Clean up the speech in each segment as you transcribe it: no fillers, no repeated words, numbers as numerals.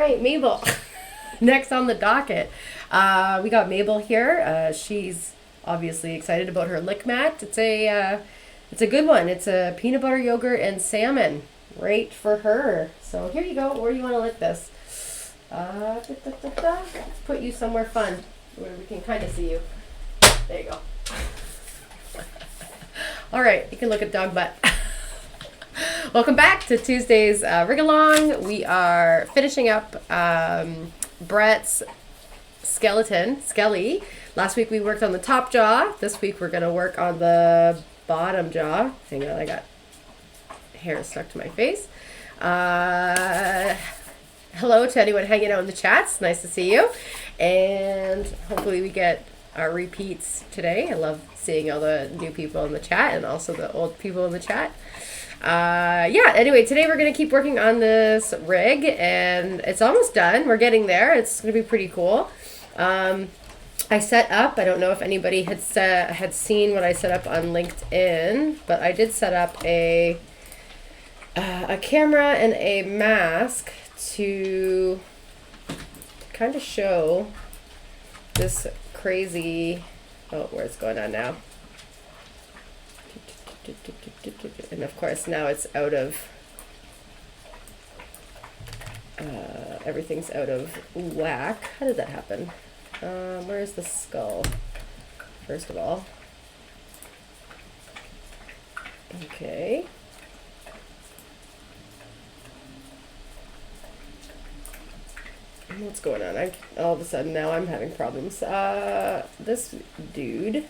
right, Maybel. Next on the docket, we got Maybel here. She's obviously excited about her lick mat. It's a good one. It's a peanut butter yogurt and salmon, right for her. So here you go. Where do you want to lick this? Let's put you somewhere fun where we can kind of see you. There you go. All right, you can look at dog butt. Welcome back to Tuesday's Rig Along. We are finishing up Brett's skelly. Last week we worked on the top jaw. This week we're going to work on the bottom jaw. Hang on, I got hair stuck to my face. Hello to anyone hanging out in the chats. Nice to see you. And hopefully we get our repeats today. I love seeing all the new people in the chat and also the old people in the chat. Anyway, today we're going to keep working on this rig, and it's almost done. We're getting there. It's going to be pretty cool. I set up, I don't know if anybody had seen what I set up on LinkedIn, but I did set up a camera and a mask to kind of show this crazy, where's it's going on now? And of course now it's out of, everything's out of whack. How did that happen? Where's the skull? First of all. Okay. What's going on? All of a sudden now I'm having problems. This dude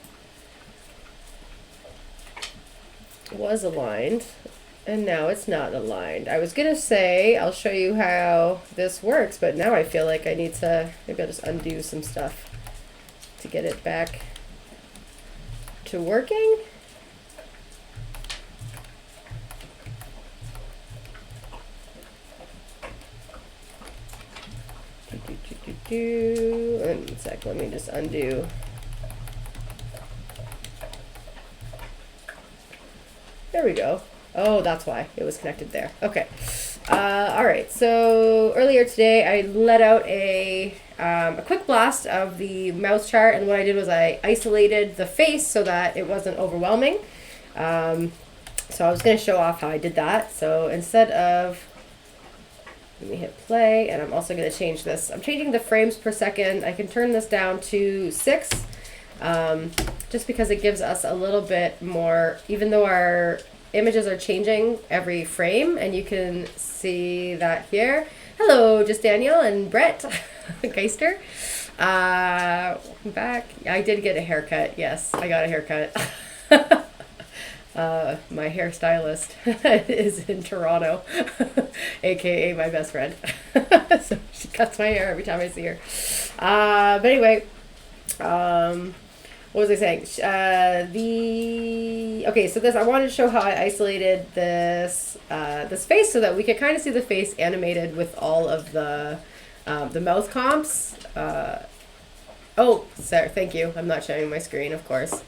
was aligned and now it's not aligned. I was gonna say I'll show you how this works, but now I feel like I need to, maybe I'll just undo some stuff to get it back to working. One sec, let me just undo. There we go. Oh, that's why it was connected there. Okay. All right. So earlier today, I let out a quick blast of the mouse chart, and what I did was I isolated the face so that it wasn't overwhelming. So I was going to show off how I did that. So instead of, let me hit play, and I'm also going to change this. I'm changing the frames per second. I can turn this down to 6. Just because it gives us a little bit more, even though our images are changing every frame, and you can see that here. Hello, just Daniel and Brett Geister. Welcome back. I did get a haircut. Yes, I got a haircut. My hairstylist is in Toronto, aka my best friend. So she cuts my hair every time I see her. But anyway, what was I saying? So this, I wanted to show how I isolated this this face so that we could kind of see the face animated with all of the mouth comps. Oh, sorry, thank you. I'm not showing my screen, of course.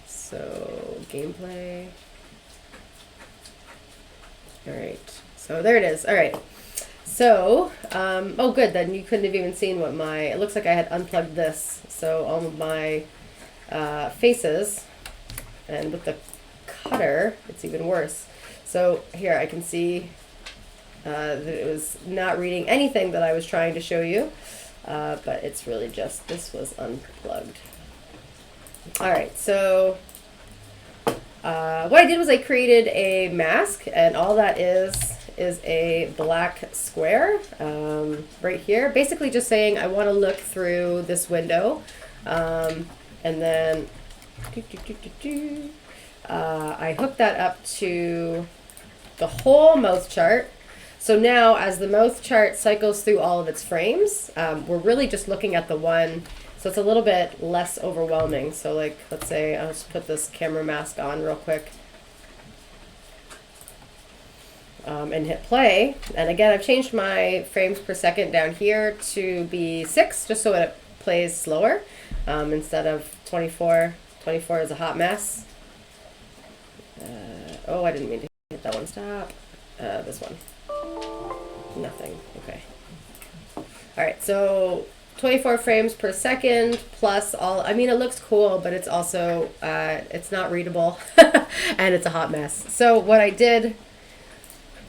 So gameplay. All right. So there it is. All right. So, oh good, then you couldn't have even seen what it looks like I had unplugged this. So all of my faces, and with the cutter it's even worse. So here I can see that it was not reading anything that I was trying to show you, but it's really just this was unplugged. Alright, so what I did was I created a mask, and all that is a black square right here, basically just saying I want to look through this window. And then I hooked that up to the whole mouth chart. So now as the mouth chart cycles through all of its frames, we're really just looking at the one. So it's a little bit less overwhelming. So like, let's say I'll just put this camera mask on real quick. And hit play. And again, I've changed my frames per second down here to be 6, just so it plays slower. Instead of 24. 24 is a hot mess. Oh, I didn't mean to hit that one. Stop. This one. Nothing. Okay. All right, so 24 frames per second plus all. I mean, it looks cool, but it's also it's not readable, and it's a hot mess. So what I did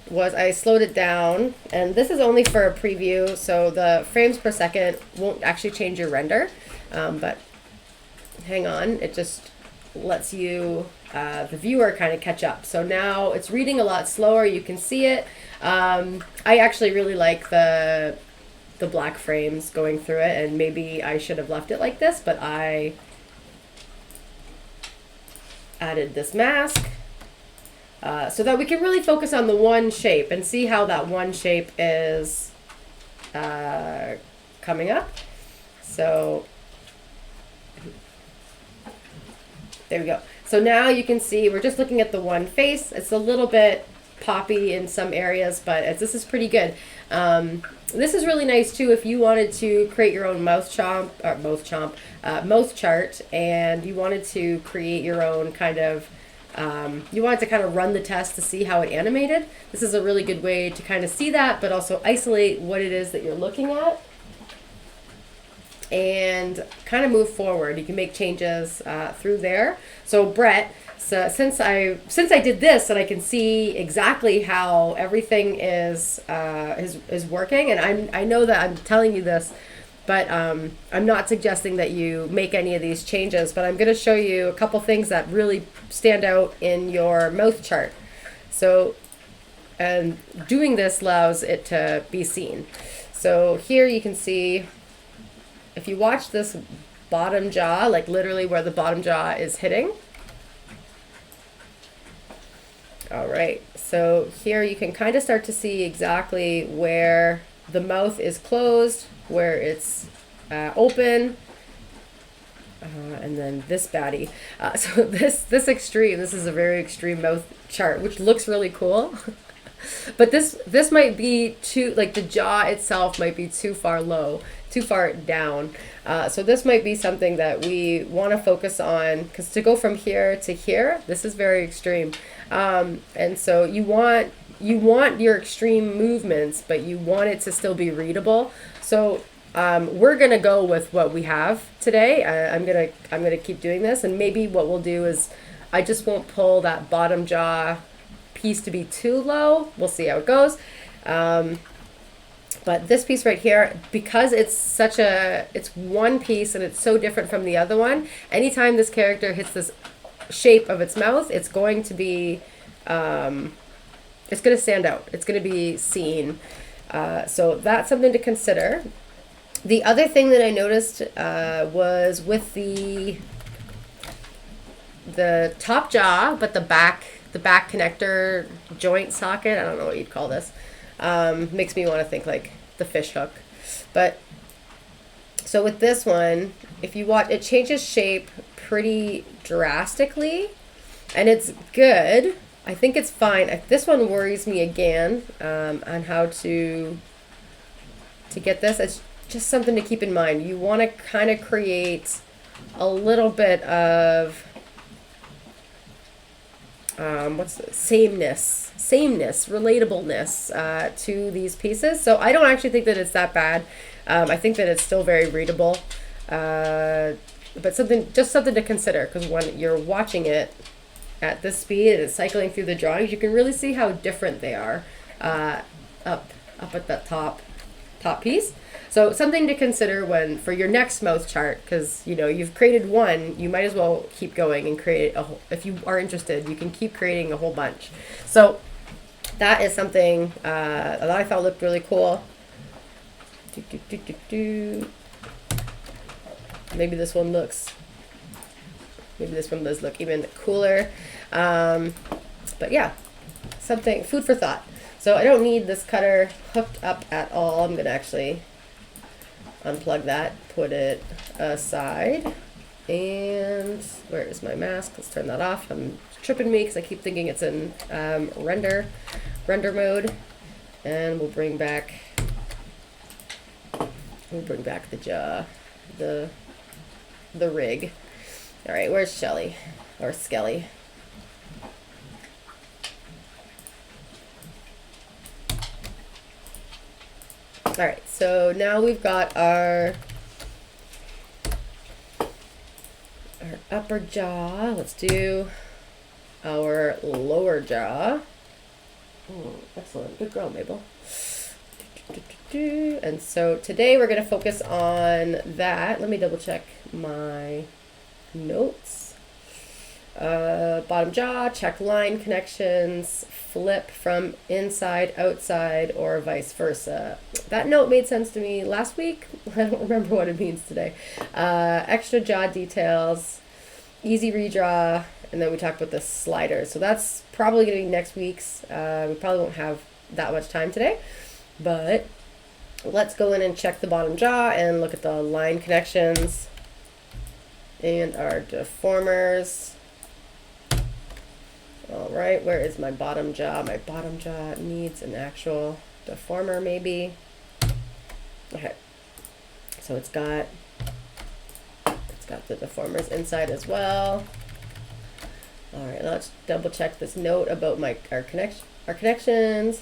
was I slowed it down, and this is only for a preview, so the frames per second won't actually change your render, but hang on, it just lets you, the viewer, kind of catch up. So now it's reading a lot slower, you can see it. I actually really like the black frames going through it, and maybe I should have left it like this, but I added this mask. So that we can really focus on the one shape and see how that one shape is coming up. So there we go. So now you can see we're just looking at the one face. It's a little bit poppy in some areas, but this is pretty good. This is really nice too if you wanted to create your own mouth chart, and you wanted to create your own kind of you wanted to kind of run the test to see how it animated. This is a really good way to kind of see that, but also isolate what it is that you're looking at and kind of move forward. You can make changes through there. So Brett, since I did this and I can see exactly how everything is working, and I know that I'm telling you this, but I'm not suggesting that you make any of these changes, but I'm going to show you a couple things that really stand out in your mouth chart. So, and doing this allows it to be seen. So here you can see, if you watch this bottom jaw, like literally where the bottom jaw is hitting. All right, so here you can kind of start to see exactly where the mouth is closed, where it's open, and then this baddie. So this extreme, this is a very extreme mouth chart, which looks really cool. But this might be too, like the jaw itself might be too far low, too far down. So this might be something that we want to focus on, because to go from here to here, this is very extreme. And so you want your extreme movements, but you want it to still be readable. So we're gonna go with what we have today. I'm gonna keep doing this, and maybe what we'll do is I just won't pull that bottom jaw piece to be too low. We'll see how it goes. But this piece right here, because it's one piece and it's so different from the other one, anytime this character hits this shape of its mouth, it's going to be, it's going to stand out. It's going to be seen. So that's something to consider. The other thing that I noticed was with the top jaw, but the back connector joint socket, I don't know what you'd call this, makes me want to think like the fish hook. But so with this one, if you watch, it changes shape pretty drastically, and it's good. I think it's fine. This one worries me again on how to get this. It's just something to keep in mind. You want to kind of create a little bit of sameness, relatableness to these pieces. So I don't actually think that it's that bad. I think that it's still very readable, but something to consider, because when you're watching it at this speed and it's cycling through the drawings, you can really see how different they are up at that top piece. So something to consider for your next mouth chart, because you've created one, you might as well keep going and create a whole. If you are interested, you can keep creating a whole bunch. So that is something that I thought looked really cool. Maybe this one does look even cooler. But yeah, something, food for thought. So I don't need this cutter hooked up at all. I'm gonna actually unplug that, put it aside, and where is my mask? Let's turn that off. I'm tripping me because I keep thinking it's in render mode, and we'll bring back the jaw, the rig. All right, where's Shelly or Skelly? All right, so now we've got our upper jaw. Let's do our lower jaw. Oh, excellent. Good girl, Maybel. And so today we're going to focus on that. Let me double check my notes. Bottom jaw, check line connections, flip from inside, outside, or vice versa. That note made sense to me last week. I don't remember what it means today. Extra jaw details, easy redraw, and then we talked about the slider. So that's probably going to be next week's. We probably won't have that much time today, but let's go in and check the bottom jaw and look at the line connections and our deformers. All right, where is my bottom jaw? My bottom jaw needs an actual deformer, maybe. Okay, so it's got the deformers inside as well. All right, let's double check this note about our connections.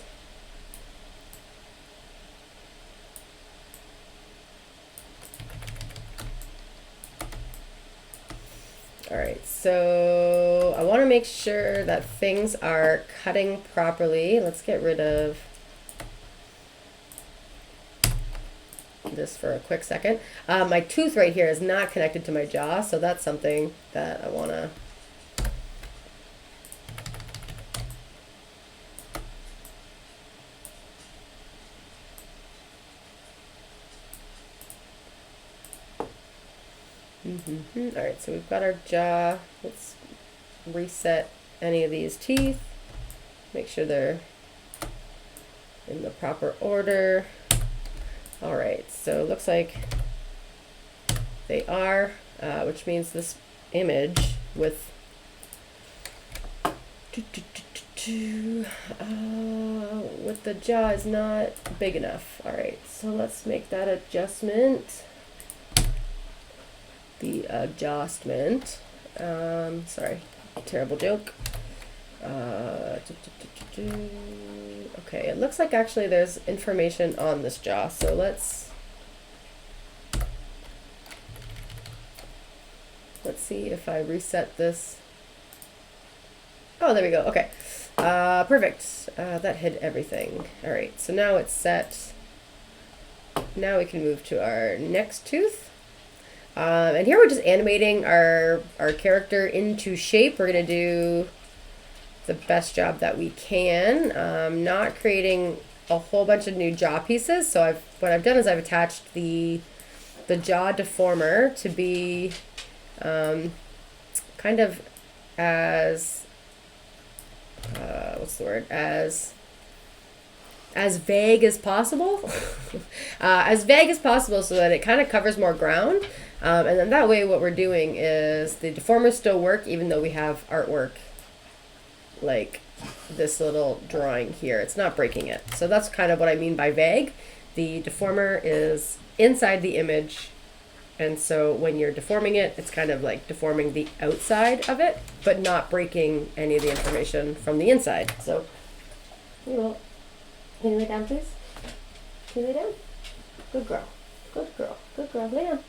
All right, so I want to make sure that things are cutting properly. Let's get rid of this for a quick second. My tooth right here is not connected to my jaw, so that's something that I want to All right, so we've got our jaw. Let's reset any of these teeth. Make sure they're in the proper order. All right, so it looks like they are, which means this image with the jaw is not big enough. All right, so let's make that adjustment. The adjustment. Sorry, terrible joke. Okay, it looks like actually there's information on this jaw, so let's see if I reset this. Oh, there we go. Okay, perfect. That hid everything. All right, so now it's set. Now we can move to our next tooth. And here we're just animating our character into shape. We're going to do the best job that we can. Not creating a whole bunch of new jaw pieces. So what I've done is I've attached the jaw deformer to be kind of as what's the word, as vague as possible. As vague as possible so that it kind of covers more ground. And then that way what we're doing is the deformers still work even though we have artwork like this little drawing here. It's not breaking it. So that's kind of what I mean by vague. The deformer is inside the image, and so when you're deforming it, it's kind of like deforming the outside of it, but not breaking any of the information from the inside. So, you know, can you lay down, please? Can you lay down? Good girl. Good girl. Good girl. Lay down.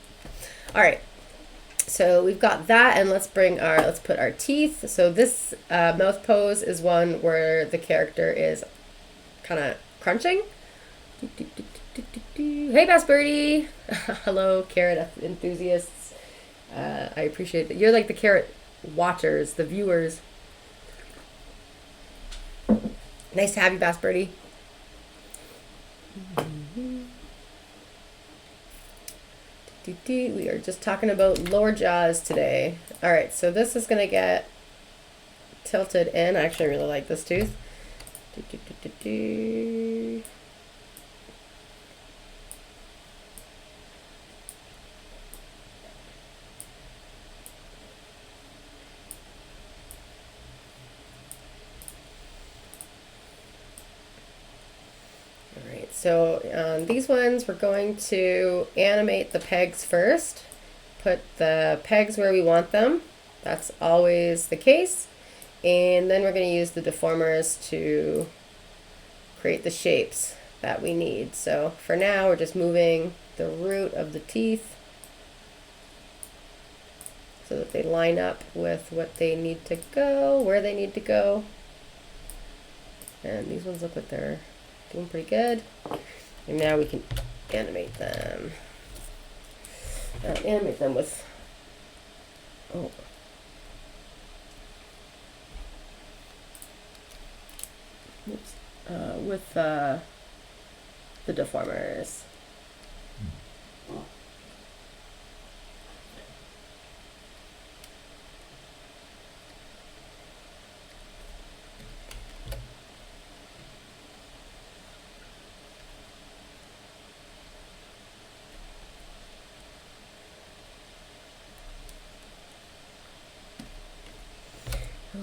All right. So we've got that, and let's put our teeth. So this mouth pose is one where the character is kind of crunching. Hey, Bass Birdie. Hello, carrot enthusiasts. I appreciate that. You're like the carrot watchers, the viewers. Nice to have you, Bass Birdie. We are just talking about lower jaws today. All right, so this is going to get tilted in. I actually really like this tooth. So these ones, we're going to animate the pegs first. Put the pegs where we want them. That's always the case. And then we're going to use the deformers to create the shapes. that we need. So for now, we're just moving the root of the teeth so that they line up with what they need to go, where they need to go. And these ones look like they're doing pretty good. And now we can animate them. Animate them with, with the deformers.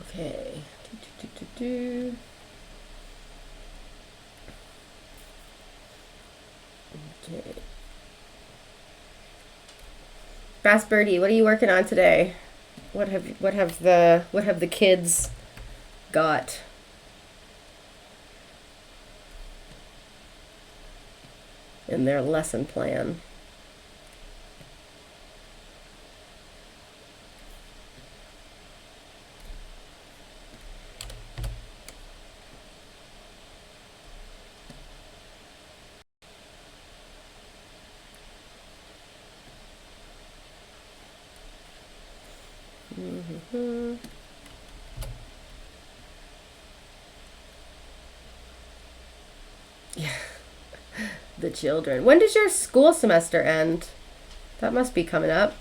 Okay. Okay. Fast Birdie, what are you working on today? What have the kids got? In their lesson plan? Yeah. The children. When does your school semester end? That must be coming up.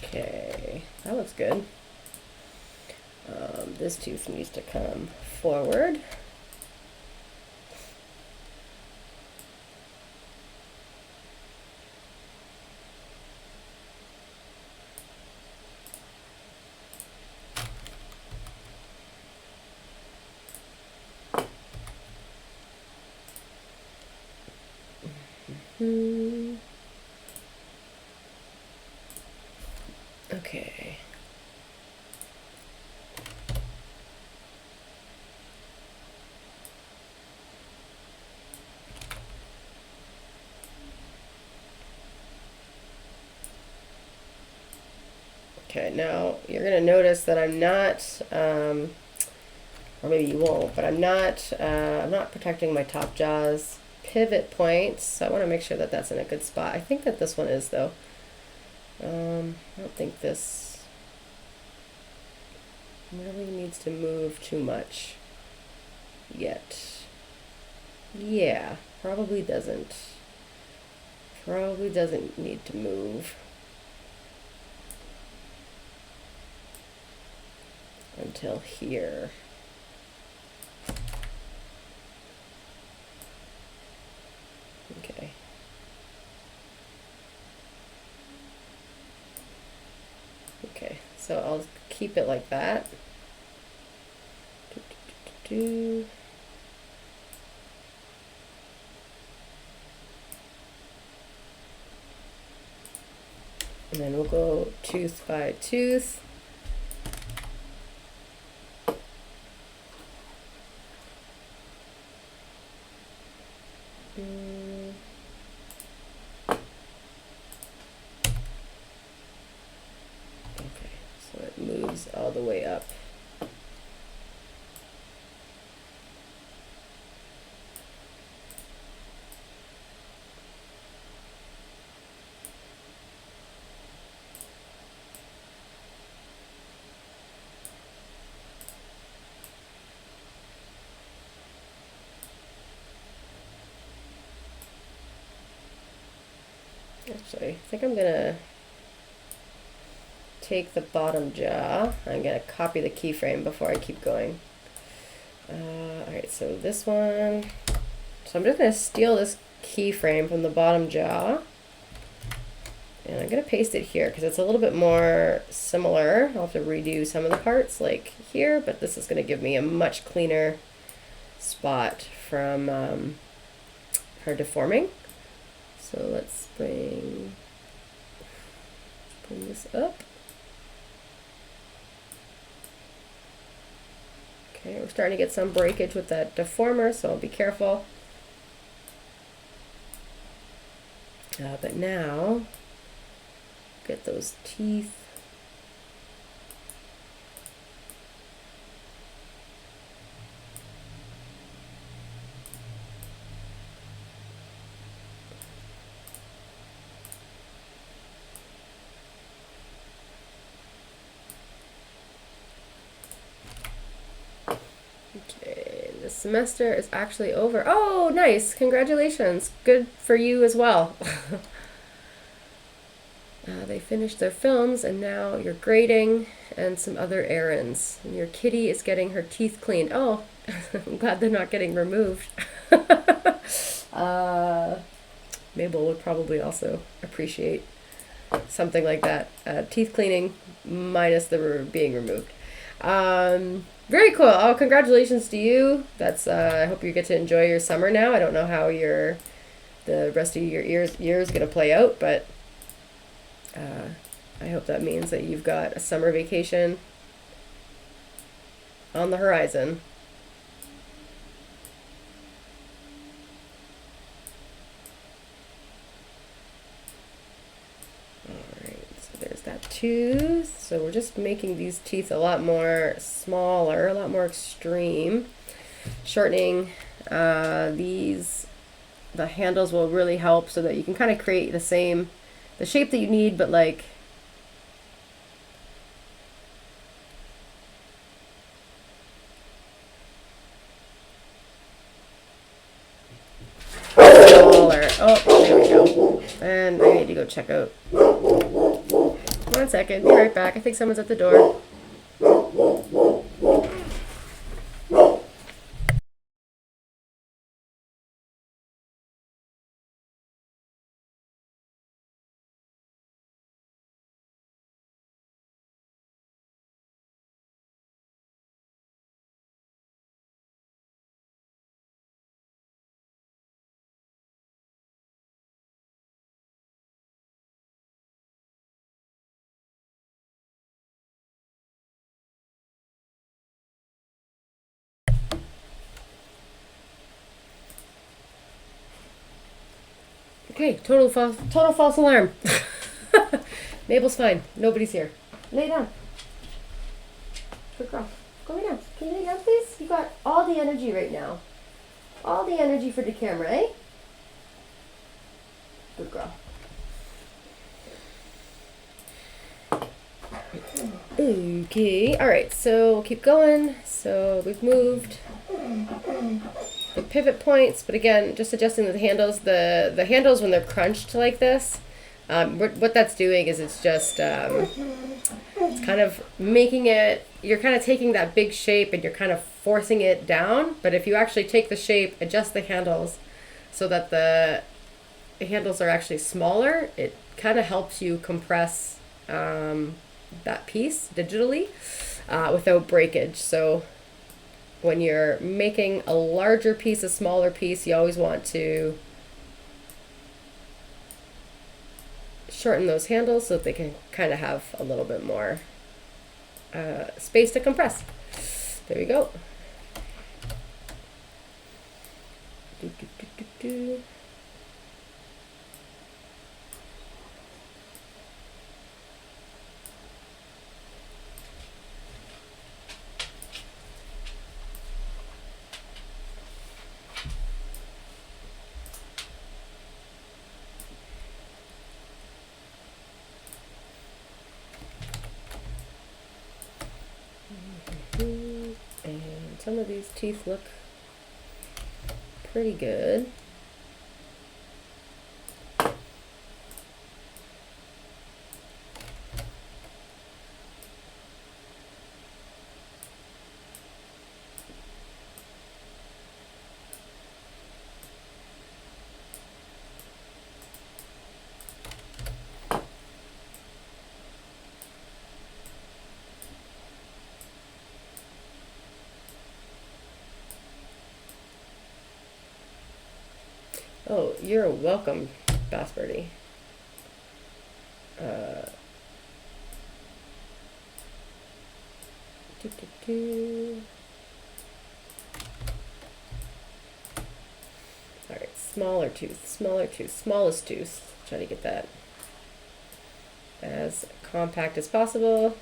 Okay, that looks good. This tooth needs to come forward. Okay. Okay, now you're going to notice that I'm not, or maybe you won't, but I'm not protecting my top jaw's pivot points, so I want to make sure that that's in a good spot. I think that this one is, though. I don't think this really needs to move too much yet. Yeah, probably doesn't. Probably doesn't need to move until here. Okay. Okay, so I'll keep it like that. And then we'll go tooth by tooth. Okay, so it moves all the way up. Actually, I think I'm gonna take the bottom jaw. I'm gonna copy the keyframe before I keep going. Alright, so this one. So I'm just going to steal this keyframe from the bottom jaw. And I'm going to paste it here because it's a little bit more similar. I'll have to redo some of the parts like here, but this is going to give me a much cleaner spot from her deforming. So let's bring this up. Okay, we're starting to get some breakage with that deformer, so I'll be careful. But now, get those teeth. Okay, the semester is actually over. Oh, nice. Congratulations. Good for you as well. They finished their films and now you're grading and some other errands. And your kitty is getting her teeth cleaned. Oh, I'm glad they're not getting removed. Maybel would probably also appreciate something like that. Teeth cleaning minus the being removed. Very cool. Oh, congratulations to you. That's I hope you get to enjoy your summer now. I don't know how the rest of your year is going to play out, but I hope that means that you've got a summer vacation on the horizon. Alright, so there's that tooth. So we're just making these teeth a lot more smaller, a lot more extreme. Shortening the handles will really help so that you can kind of create the shape that you need, but like smaller. Oh, there we go. And I need to go check out. 1 second, be right back. I think someone's at the door. Okay, total false alarm. Mabel's fine. Nobody's here. Lay down. Good girl. Go lay down. Can you lay down, please? You got all the energy right now. All the energy for the camera, eh? Good girl. Okay, alright, so we'll keep going. So we've moved the pivot points, but again, just adjusting the handles. The handles, when they're crunched like this, what that's doing is it's just it's kind of making it, you're kind of taking that big shape and you're kind of forcing it down. But if you actually take the shape, adjust the handles so that the handles are actually smaller, it kind of helps you compress that piece digitally without breakage. So when you're making a larger piece, a smaller piece, you always want to shorten those handles so that they can kind of have a little bit more space to compress. There we go. Do, do, do, do, do. And some of these teeth look pretty good. Oh, you're welcome, Bass Birdie. Alright, smaller tooth, smallest tooth. Try to get that as compact as possible.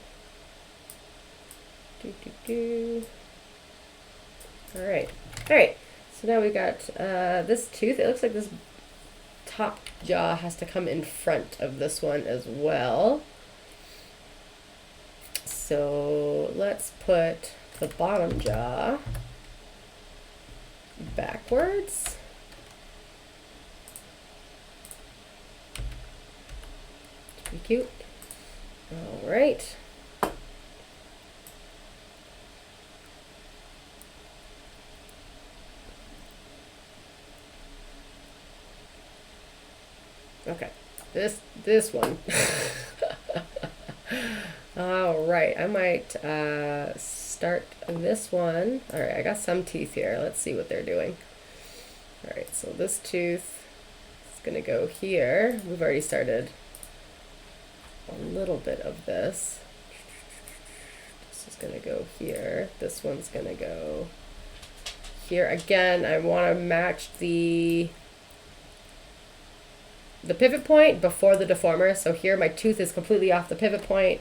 Alright, so now we got this tooth. It looks like this top jaw has to come in front of this one as well. So let's put the bottom jaw backwards. Pretty cute. All right. Okay, this one. All right, I might start this one. All right, I got some teeth here. Let's see what they're doing. All right, so this tooth is gonna go here. We've already started a little bit of this. This is gonna go here. This one's gonna go here. Again, I want to match the pivot point before the deformer. So here my tooth is completely off the pivot point.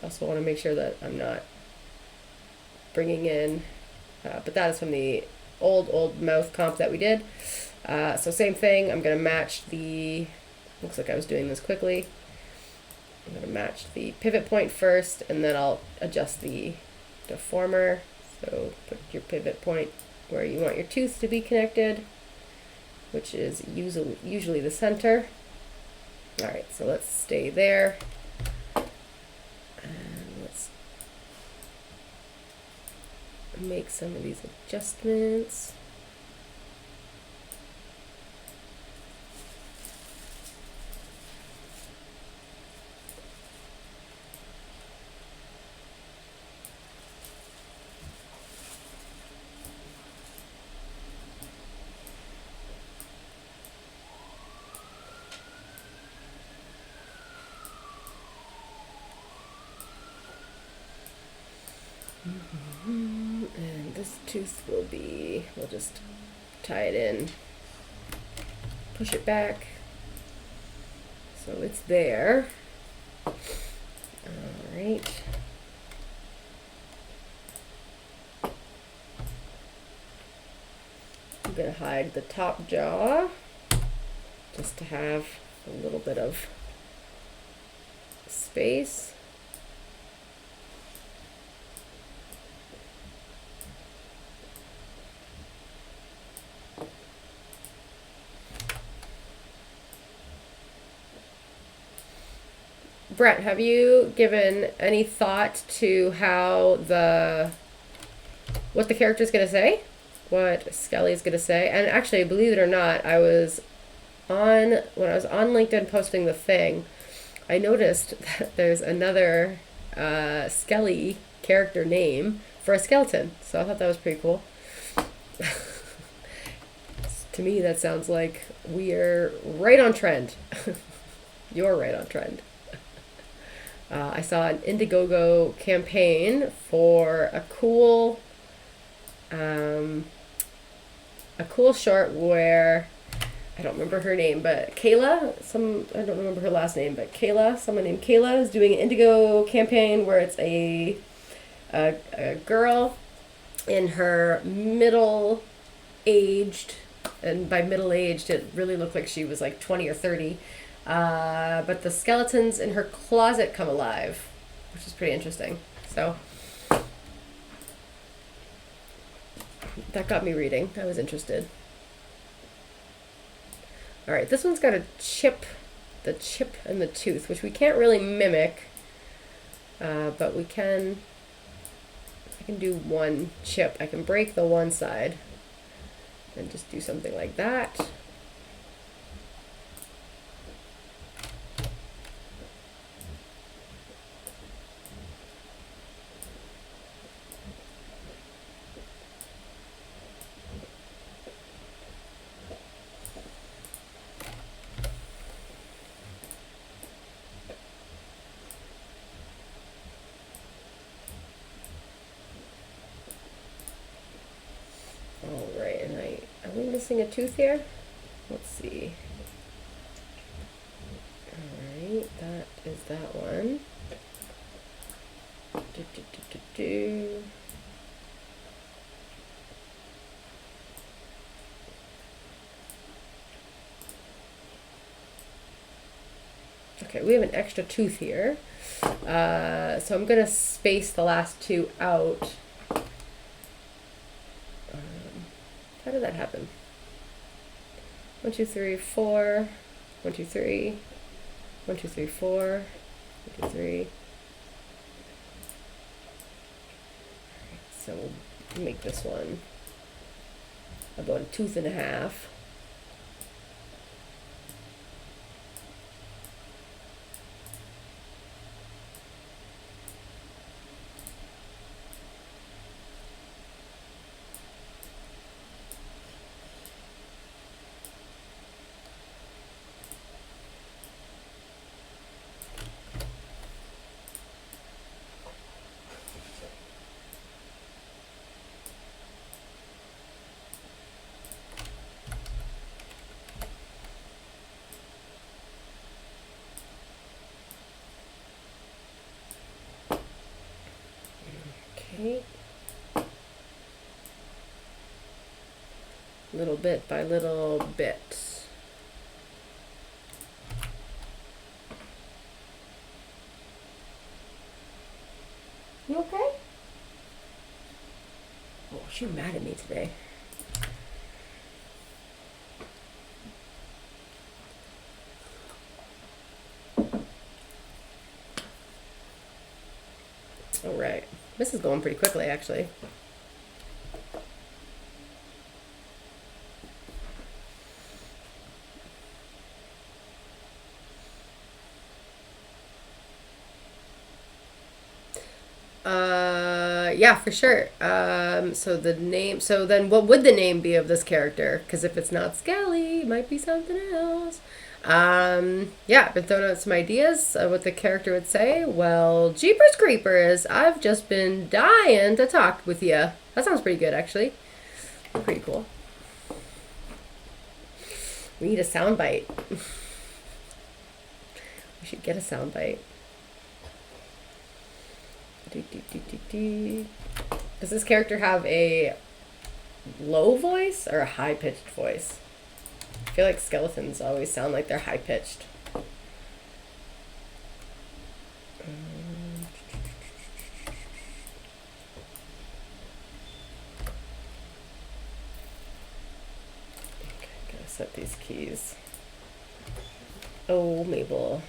Also want to make sure that I'm not bringing in, but that is from the old mouth comp that we did. So same thing, I'm going to match the, looks like I was doing this quickly. I'm going to match the pivot point first, and then I'll adjust the deformer. So put your pivot point where you want your tooth to be connected, which is usually the center. All right, so let's stay there. And let's make some of these adjustments. And this tooth will be, we'll just tie it in, push it back, so it's there. All right. I'm gonna hide the top jaw just to have a little bit of space. Brett, have you given any thought to how what the character is going to say? What Skelly is going to say? And actually, believe it or not, when I was on LinkedIn posting the thing, I noticed that there's another Skelly character name for a skeleton. So I thought that was pretty cool. To me, that sounds like we're right on trend. You're right on trend. I saw an Indiegogo campaign for a cool short where I don't remember her name, but Kayla, I don't remember her last name, but Kayla, someone named Kayla is doing an Indiegogo campaign where it's a girl in her middle-aged, and by middle-aged it really looked like she was like 20 or 30. But the skeletons in her closet come alive, which is pretty interesting. So that got me reading. I was interested. All right, this one's got a chip, the chip and the tooth, which we can't really mimic, but I can do one chip. I can break the one side and just do something like that. All right, and are we missing a tooth here? Let's see. All right, that is that one. Okay, we have an extra tooth here. So I'm going to space the last two out. How did that happen? 1, 2, 3, 4. 1, 2, 3. 1, 2, 3, 4. 1, 2, 3. So we'll make this one about a tooth and a half. Okay. Little bit by little bit. You okay? Oh, she's mad at me today. All right. This is going pretty quickly, actually. Yeah, for sure. So the name, so then what would the name be of this character? Because if it's not Skelly, it might be something else. Yeah, I've been throwing out some ideas of what the character would say. Well, Jeepers Creepers, I've just been dying to talk with you. That sounds pretty good, actually. Pretty cool. We need a soundbite. We should get a soundbite. Does this character have a low voice or a high-pitched voice? I feel like skeletons always sound like they're high-pitched. Okay, gotta set these keys. Oh, Maybel.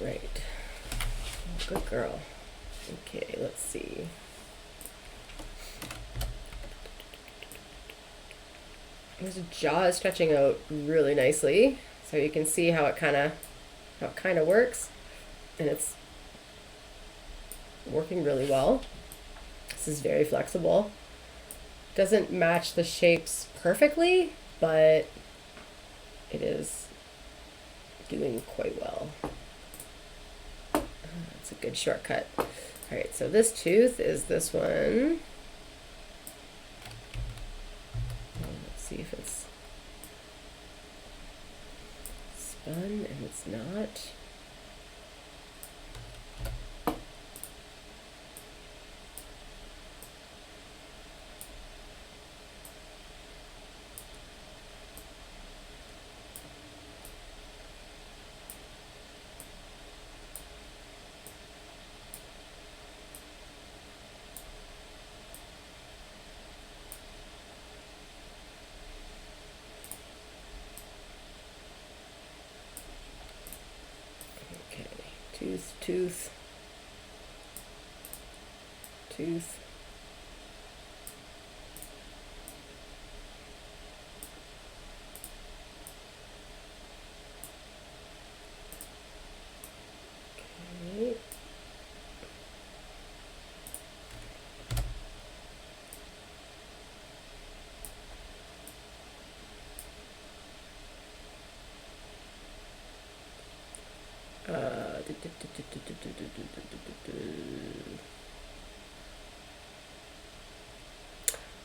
Right. Good girl. Okay, let's see. His jaw is stretching out really nicely, so you can see how it kind of works, and it's working really well. This is very flexible. Doesn't match the shapes perfectly, but it is doing quite well. It's a good shortcut. All right, so this tooth is this one. Let's see if it's spun, and it's not. Tooth. Okay.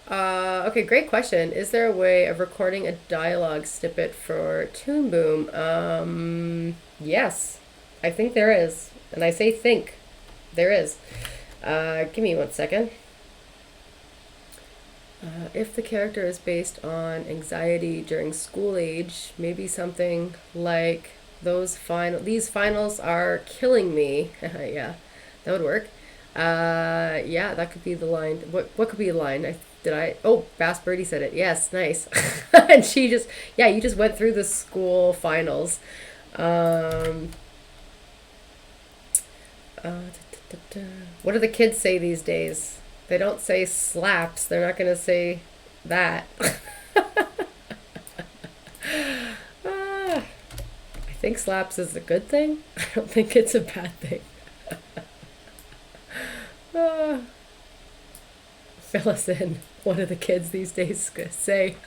Okay, great question. Is there a way of recording a dialogue snippet for Toon Boom? Yes, I think there is. And I say think. There is. Give me 1 second. If the character is based on anxiety during school age, maybe something like these finals are killing me. Yeah, that would work. Yeah, that could be the line. What could be the line? Oh, Bass Birdie said it. Yes, nice. And yeah, you just went through the school finals. Um, what do the kids say these days? They don't say slaps. They're not going to say that. Ah, I think slaps is a good thing. I don't think it's a bad thing. Ah, fill us in. What do the kids these days say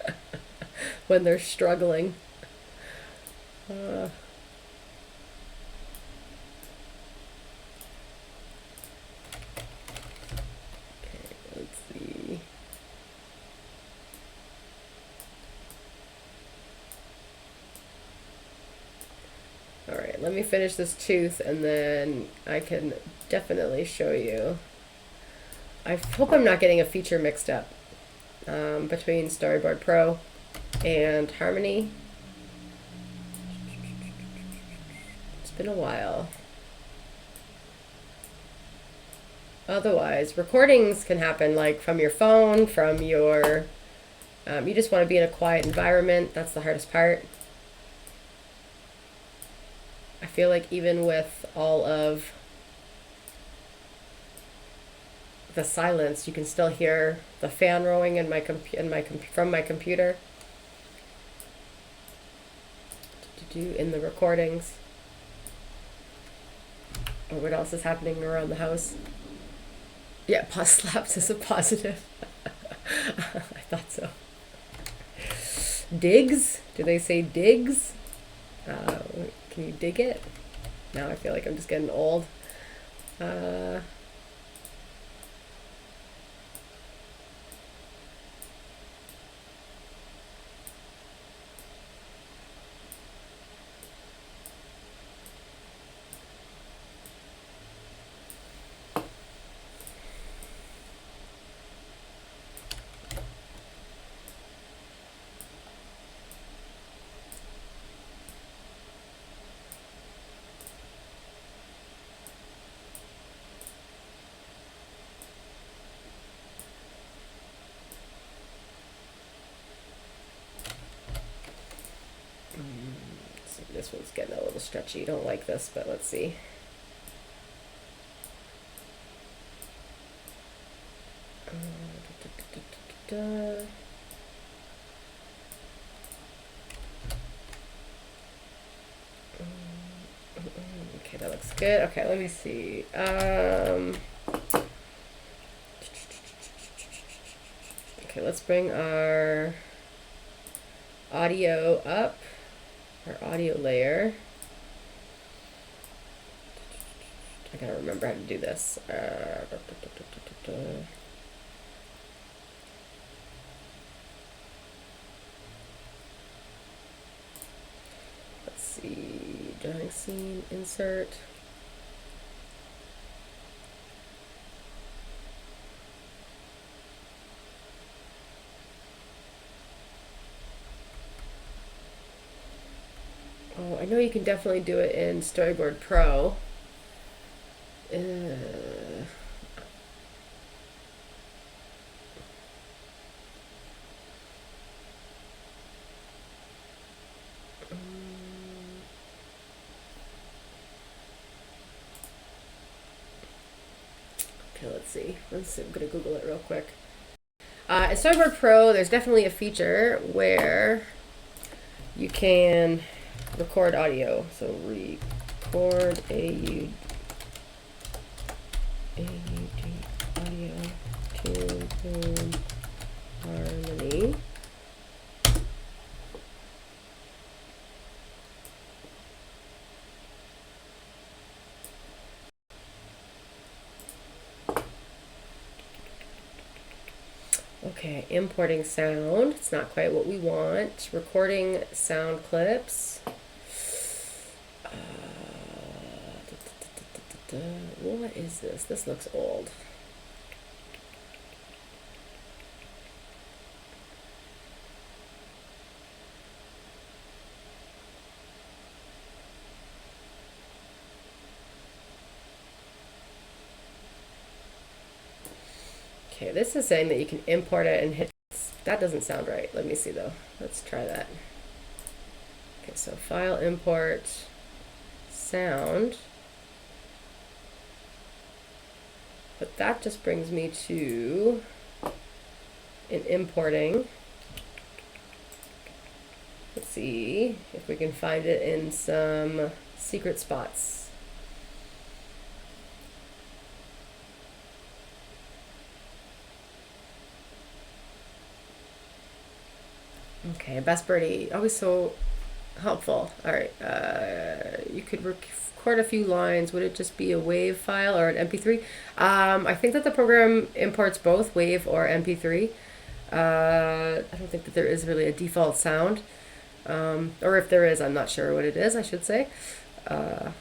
when they're struggling? Uh, let's see. All right, let me finish this tooth and then I can definitely show you. I hope I'm not getting a feature mixed up between Storyboard Pro and Harmony. It's been a while. Otherwise, recordings can happen like from your phone, from your. You just want to be in a quiet environment. That's the hardest part. I feel like even with all of the silence, you can still hear the fan rowing in from my computer. In the recordings. Or what else is happening around the house? Yeah, pause slaps is a positive. I thought so. Digs? Do they say digs? Can you dig it? Now I feel like I'm just getting old. So this one's getting a little stretchy. Don't like this, but let's see. Okay, that looks good. Okay, let me see. Okay, let's bring our audio up, our audio layer. I gotta remember how to do this. Let's see, drawing scene, insert. Oh, I know you can definitely do it in Storyboard Pro. Okay, let's see. I'm gonna Google it real quick. In Storyboard Pro, there's definitely a feature where you can record audio. So record AUD audio Toon Boom Harmony. Okay, importing sound. It's not quite what we want. Recording sound clips. What is this? This looks old. Okay, this is saying that you can import it and hit. That doesn't sound right. Let me see though. Let's try that. Okay, so file import sound. But that just brings me to in importing. Let's see if we can find it in some secret spots. Okay, Best Birdie, always so helpful. All right, you could record a few lines. Would it just be a WAV file or an MP3? I think that the program imports both WAV or MP3. I don't think that there is really a default sound. Or if there is, I'm not sure what it is, I should say. You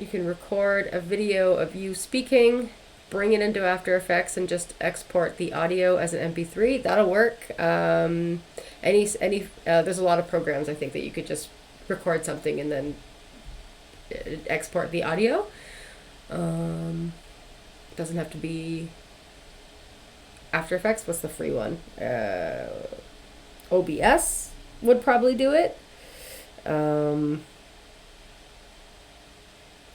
can record a video of you speaking, bring it into After Effects, and just export the audio as an MP3. That'll work. There's a lot of programs I think that you could just record something and then export the audio. It doesn't have to be After Effects. What's the free one? OBS would probably do it.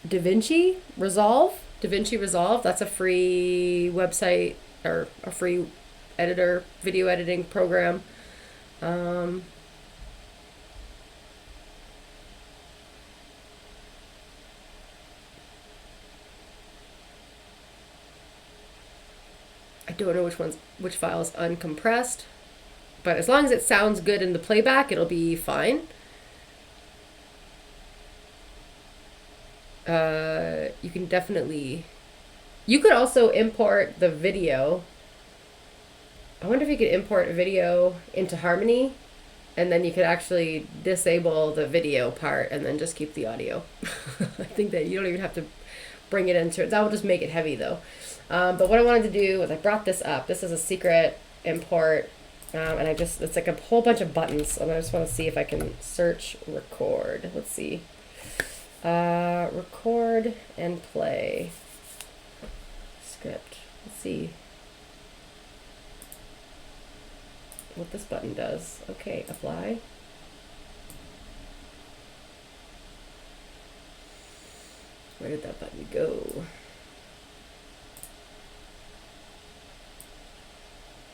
DaVinci Resolve, that's a free website or a free editor, video editing program. I don't know which file is uncompressed, but as long as it sounds good in the playback, it'll be fine. You can definitely. You could also import the video. I wonder if you could import a video into Harmony, and then you could actually disable the video part and then just keep the audio. I think that you don't even have to bring it into it. That will just make it heavy though. But what I wanted to do was I brought this up. This is a secret import, and it's like a whole bunch of buttons. And I just want to see if I can search record. Let's see. Record and play script. Let's see what this button does. Okay, apply. Where did that button go?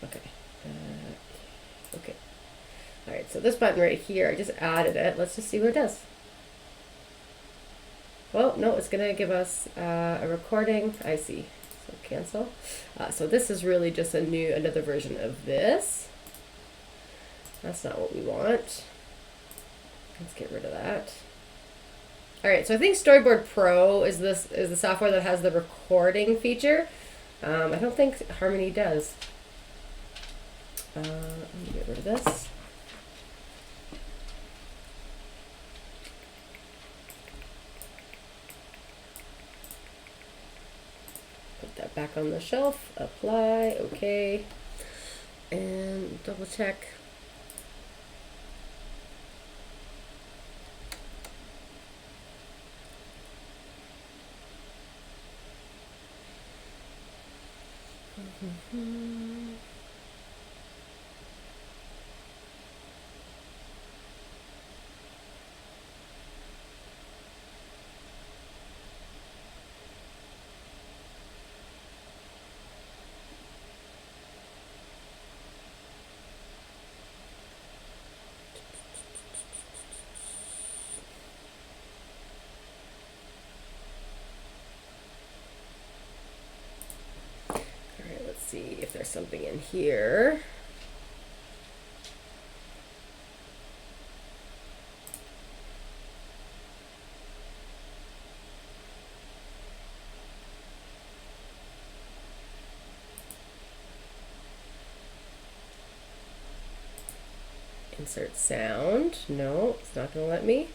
Okay. Okay. All right, so this button right here, I just added it. Let's just see what it does. Well, no, it's going to give us a recording. I see. So cancel. So this is really just another version of this. That's not what we want. Let's get rid of that. All right, so I think Storyboard Pro is the software that has the recording feature. I don't think Harmony does. Let me get rid of this. Put that back on the shelf. Apply. Okay. And double check. See if there's something in here. Insert sound. No, it's not going to let me.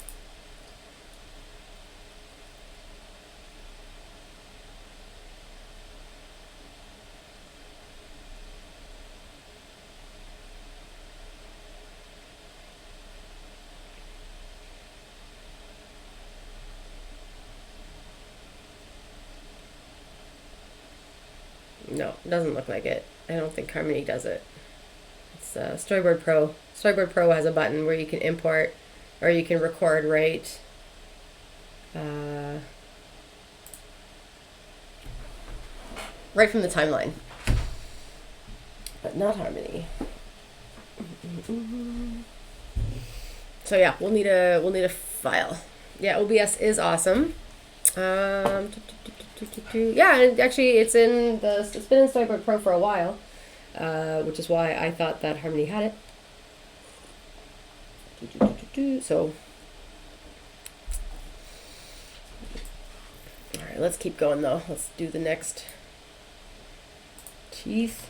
No, it doesn't look like it. I don't think Harmony does it. It's Storyboard Pro. Storyboard Pro has a button where you can import or you can record right right from the timeline, but not Harmony. So yeah, we'll need a file. Yeah, OBS is awesome. Yeah, and actually it's been in Storyboard Pro for a while, which is why I thought that Harmony had it. So, all right, let's keep going though. Let's do the next teeth.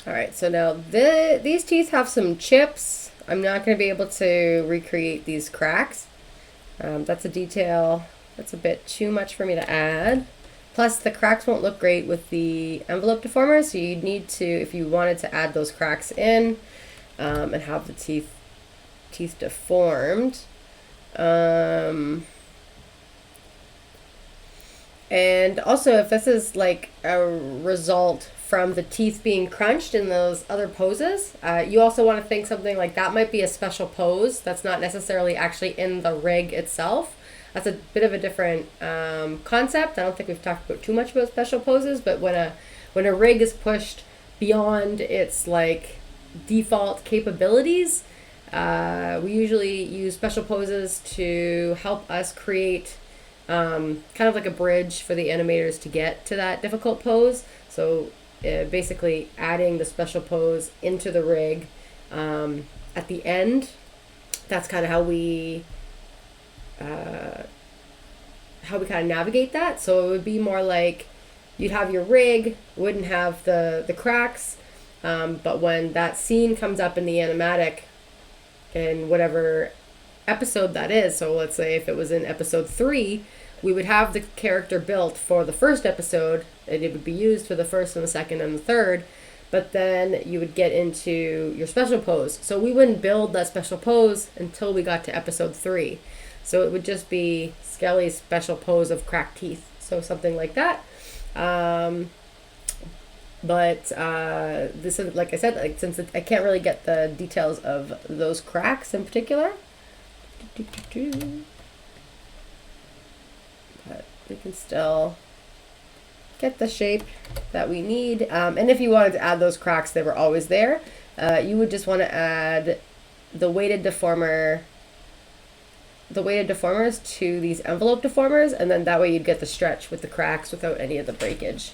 All right, so now these teeth have some chips. I'm not going to be able to recreate these cracks. That's a detail that's a bit too much for me to add. Plus, the cracks won't look great with the envelope deformer, so you'd need to, if you wanted to add those cracks in and have the teeth deformed. And also, if this is like a result from the teeth being crunched in those other poses, you also want to think something like that might be a special pose that's not necessarily actually in the rig itself. That's a bit of a different concept. I don't think we've talked about too much about special poses, but when a rig is pushed beyond its like default capabilities, we usually use special poses to help us create kind of like a bridge for the animators to get to that difficult pose. So basically adding the special pose into the rig at the end. That's kind of how we kind of navigate that. So it would be more like you'd have your rig, wouldn't have the cracks, but when that scene comes up in the animatic in whatever episode that is, so let's say if it was in episode 3, we would have the character built for the first episode, and it would be used for the first and the second and the third, but then you would get into your special pose. So we wouldn't build that special pose until we got to episode 3. So it would just be Skelly's special pose of cracked teeth. So something like that. But this is, like I said, like since I can't really get the details of those cracks in particular. But we can still get the shape that we need. And if you wanted to add those cracks, they were always there. You would just want to add the weighted deformer the weighted deformers to these envelope deformers, and then that way you'd get the stretch with the cracks without any of the breakage.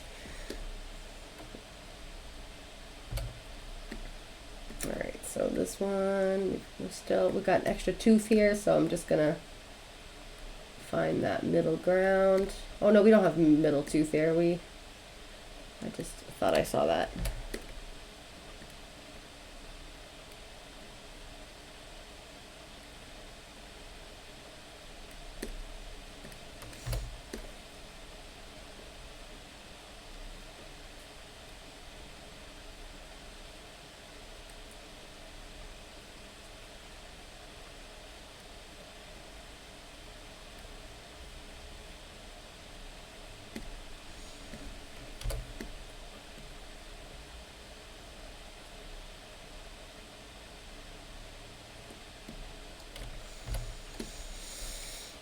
All right, so this one, we got an extra tooth here, so I'm just gonna find that middle ground. Oh no, we don't have middle tooth there. I just thought I saw that.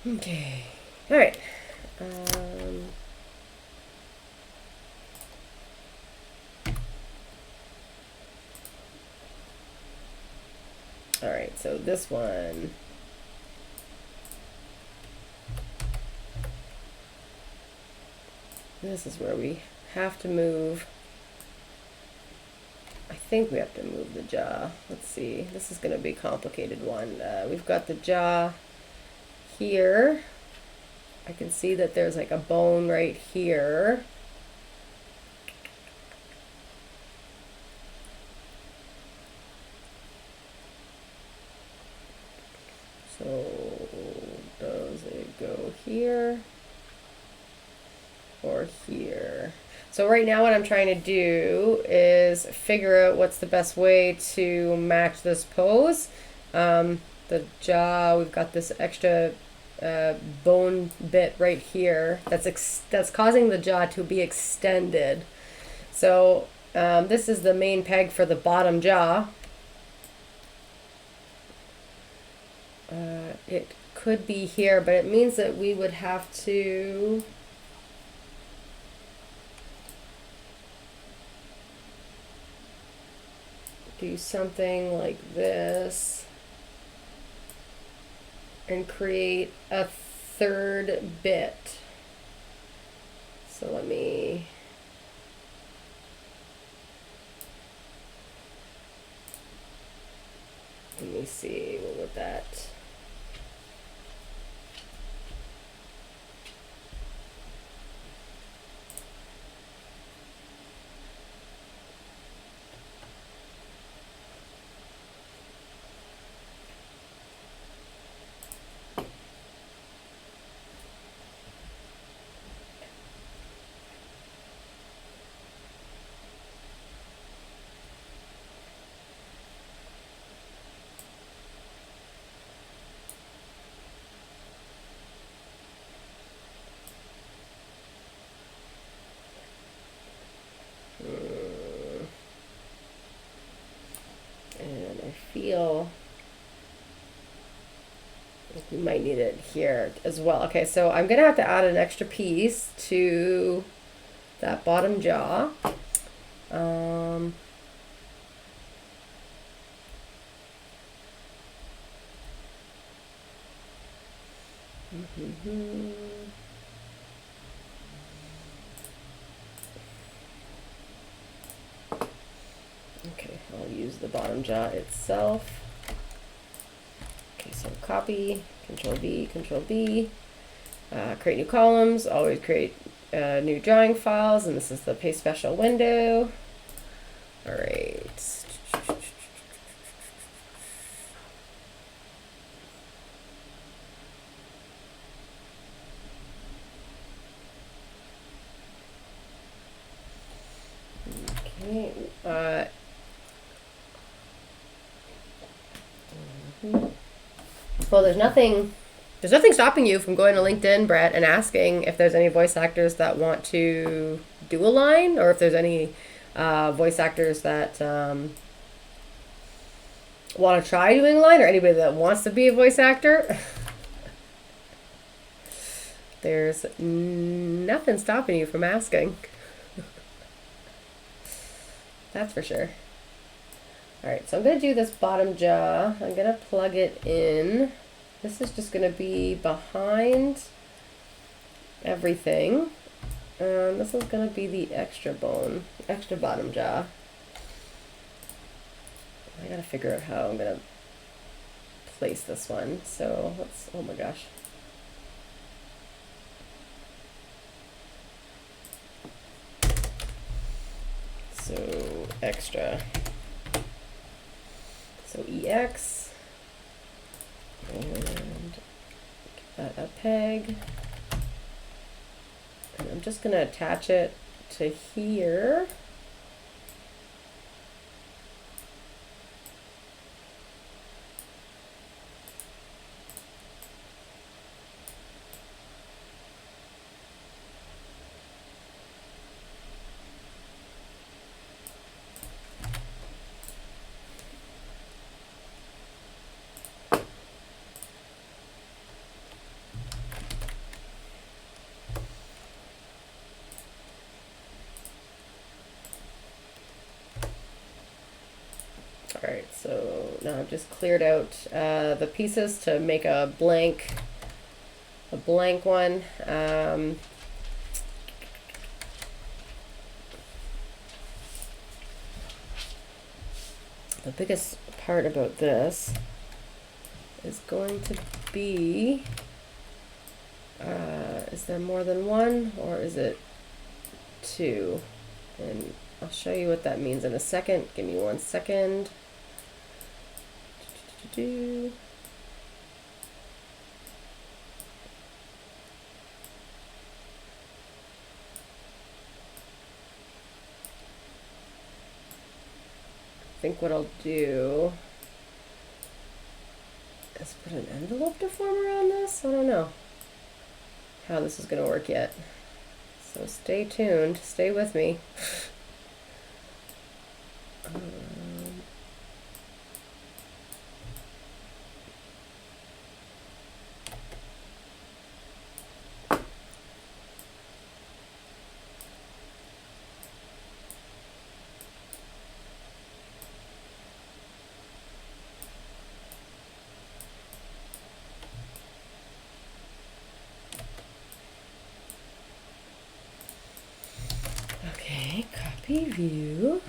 Okay, all right. All right, so this one. This is where we have to move. I think we have to move the jaw. Let's see. This is going to be a complicated one. We've got the jaw here. I can see that there's like a bone right here. So does it go here or here? So right now what I'm trying to do is figure out what's the best way to match this pose. The jaw, we've got this extra bone bit right here that's causing the jaw to be extended. So this is the main peg for the bottom jaw. It could be here, but it means that we would have to do something like this and create a third bit. So let me see, what would that? And I feel like we might need it here as well. Okay, so I'm gonna have to add an extra piece to that bottom jaw. Okay, I'll use the bottom jaw itself. Okay, so copy, Control V, Control V. Create new columns, always create new drawing files, and this is the paste special window. All right. Okay. Well, there's nothing stopping you from going to LinkedIn, Brett, and asking if there's any voice actors that want to do a line, or if there's any voice actors that want to try doing a line, or anybody that wants to be a voice actor. There's nothing stopping you from asking. That's for sure. All right, so I'm going to do this bottom jaw. I'm going to plug it in This is just going to be behind everything. And this is going to be the extra bone, extra bottom jaw. I got to figure out how I'm going to place this one. So let's, oh my gosh. So extra. So EX. And get that a peg. And I'm just going to attach it to here. Alright, so now I've just cleared out the pieces to make a blank one. The biggest part about this is going to be, is there more than one or is it two? And I'll show you what that means in a second. Give me 1 second. I think what I'll do is put an envelope deformer on this. I don't know how this is going to work yet. So stay tuned. Stay with me. Okay, copy view.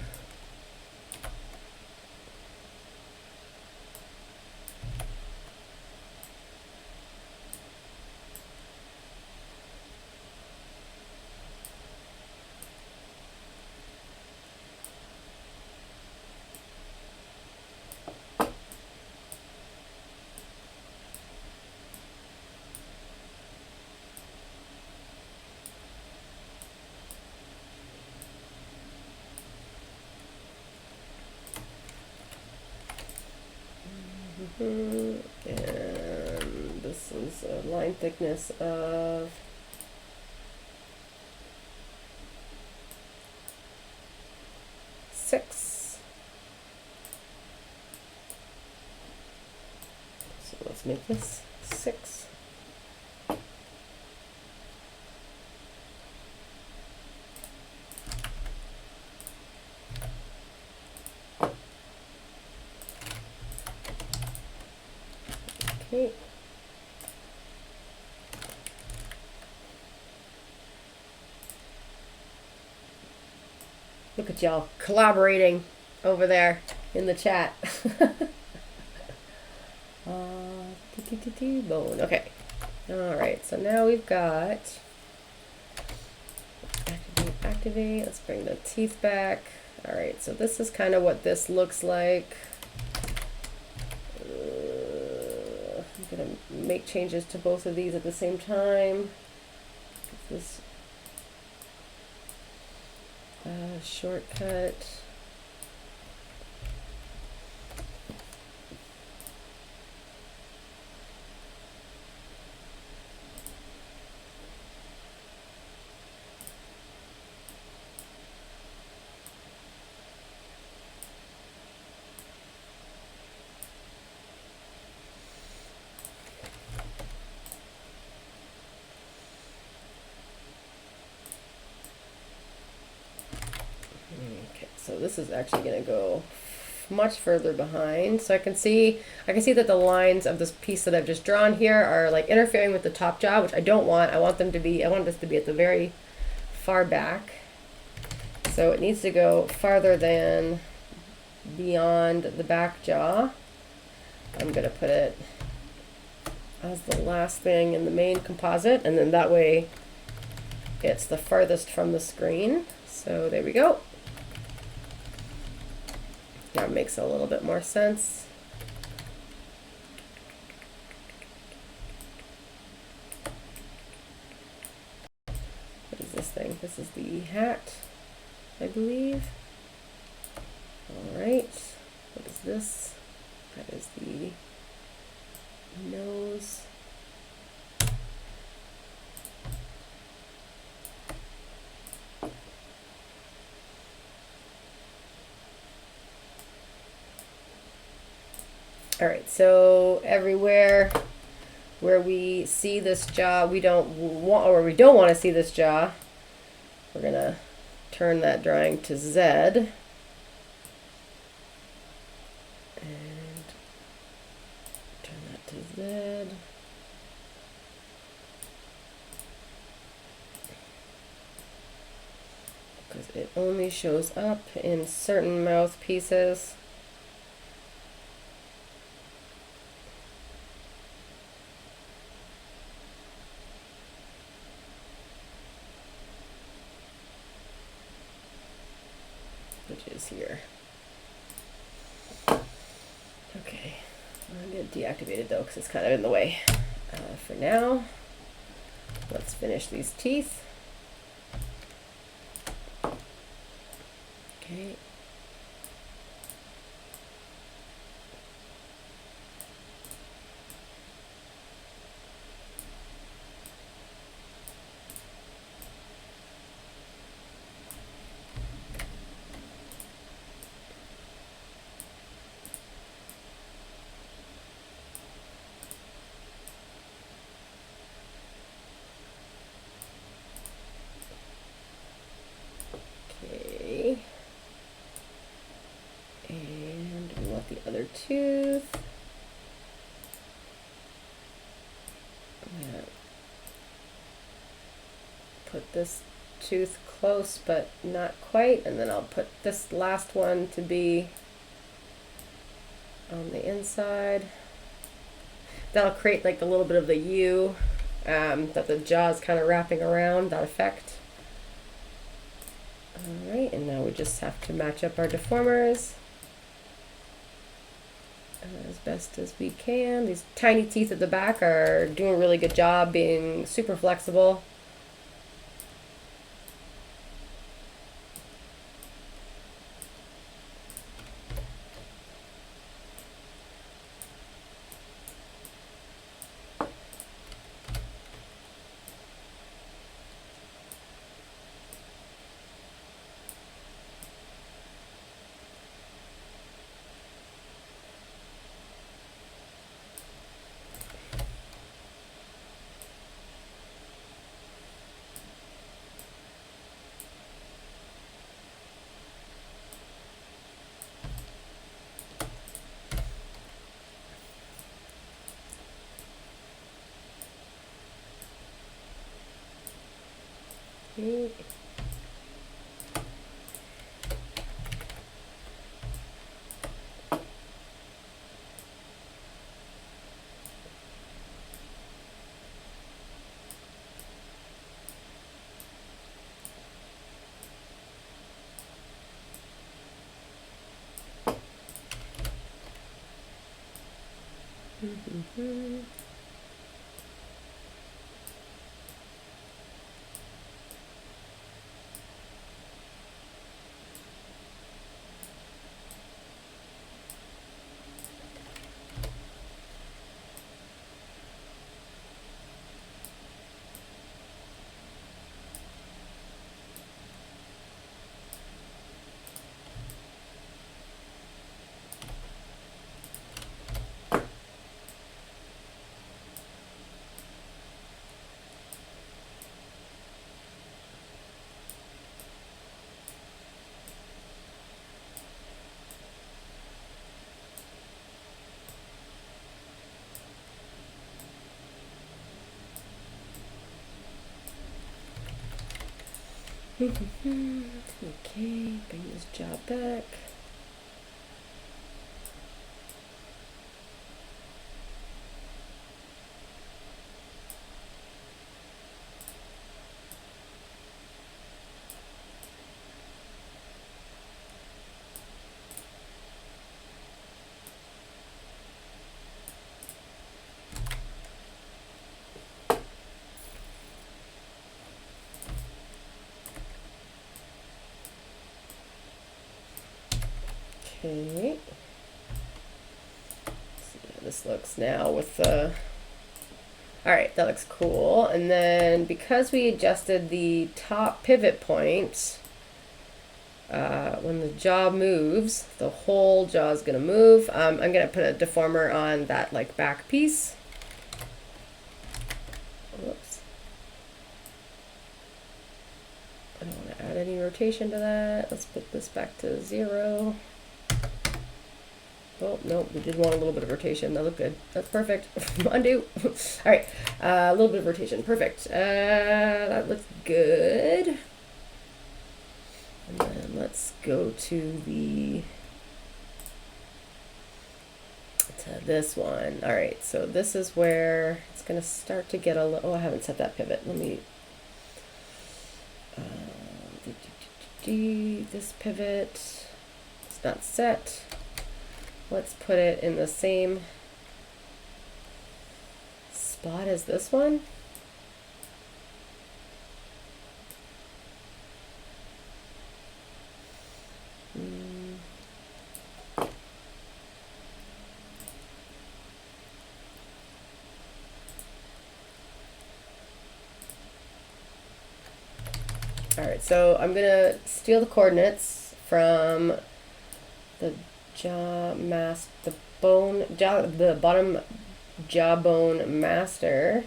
And this is a line thickness of 6. So let's make this 6. Okay. Look at y'all collaborating over there in the chat. Bone. Okay. Alright, so now we've got activate. Let's bring the teeth back. Alright, so this is kind of what this looks like. I'm going to make changes to both of these at the same time. This shortcut. So this is actually going to go much further behind. So I can see that the lines of this piece that I've just drawn here are like interfering with the top jaw, which I don't want. I want this to be at the very far back. So it needs to go farther than beyond the back jaw. I'm going to put it as the last thing in the main composite, and then that way it's the farthest from the screen. So there we go. That makes a little bit more sense. What is this thing? This is the hat, I believe. All right. What is this? That is the nose. All right, so everywhere where we see this jaw, we don't want to see this jaw, we're gonna turn that drawing to Z. And turn that to Z. Because it only shows up in certain mouth pieces. Which is here. Okay, I'm going to deactivate it though because it's kind of in the way. For now, let's finish these teeth. Okay. And we want the other tooth. I'm gonna put this tooth close, but not quite, and then I'll put this last one to be on the inside. That'll create like a little bit of the U that the jaw is kind of wrapping around, that effect. Alright, and now we just have to match up our deformers as best as we can. These tiny teeth at the back are doing a really good job being super flexible. Okay. Mm-hmm. Okay, bring this jaw back. Okay. See how this looks now with the... Alright, that looks cool. And then because we adjusted the top pivot point, when the jaw moves, the whole jaw is going to move. I'm going to put a deformer on that like back piece. Whoops. I don't want to add any rotation to that. Let's put this back to 0. Oh, no, we did want a little bit of rotation. That looked good. That's perfect. Undo. All right, a little bit of rotation. Perfect. That looks good. And then let's go to this one. All right, so this is where it's going to start to get a little... Oh, I haven't set that pivot. Let me... this pivot is not set. Let's put it in the same spot as this one. All right, so I'm gonna steal the coordinates from the the bottom jawbone master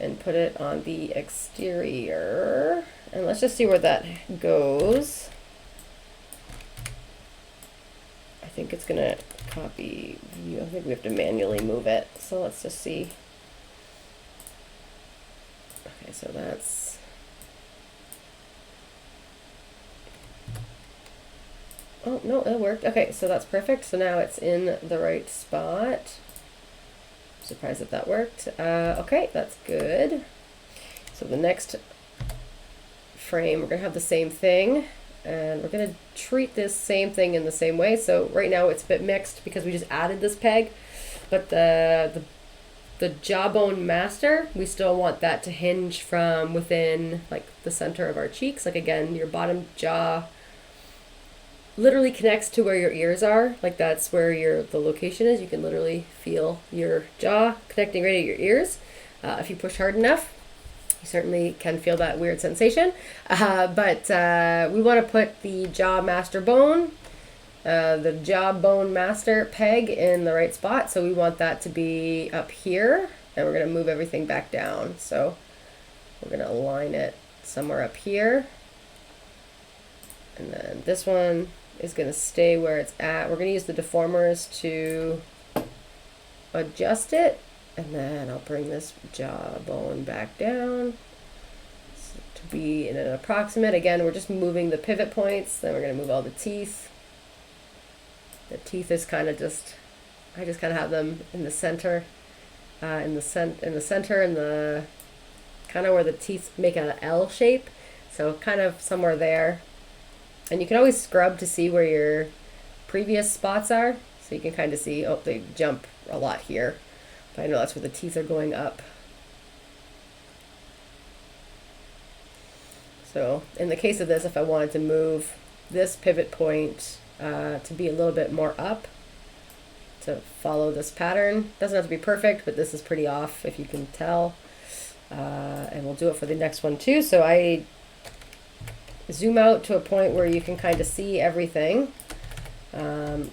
and put it on the exterior. And let's just see where that goes. I think it's gonna copy view. I think we have to manually move it. So let's just see. Okay, so that's... Oh, no, it worked. Okay, so that's perfect. So now it's in the right spot. I'm surprised that worked. Okay, that's good. So the next frame, we're going to have the same thing. And we're going to treat this same thing in the same way. So right now it's a bit mixed because we just added this peg. But the jawbone master, we still want that to hinge from within like the center of our cheeks. Like again, your bottom jaw literally connects to where your ears are. Like that's where the location is. You can literally feel your jaw connecting right at your ears. If you push hard enough, you certainly can feel that weird sensation. But we want to put the jaw master bone, the jawbone master peg in the right spot. So we want that to be up here, and we're going to move everything back down. So we're going to align it somewhere up here. And then this one is going to stay where it's at. We're going to use the deformers to adjust it. And then I'll bring this jawbone back down to be in an approximate. Again, we're just moving the pivot points. Then we're going to move all the teeth. The teeth is kind of just, I just kind of have them in the center, in the center, and the kind of where the teeth make an L shape. So kind of somewhere there. And you can always scrub to see where your previous spots are. So you can kind of see, oh, they jump a lot here. But I know that's where the teeth are going up. So in the case of this, if I wanted to move this pivot point to be a little bit more up, to follow this pattern, doesn't have to be perfect, but this is pretty off if you can tell. And we'll do it for the next one too. So I zoom out to a point where you can kind of see everything. And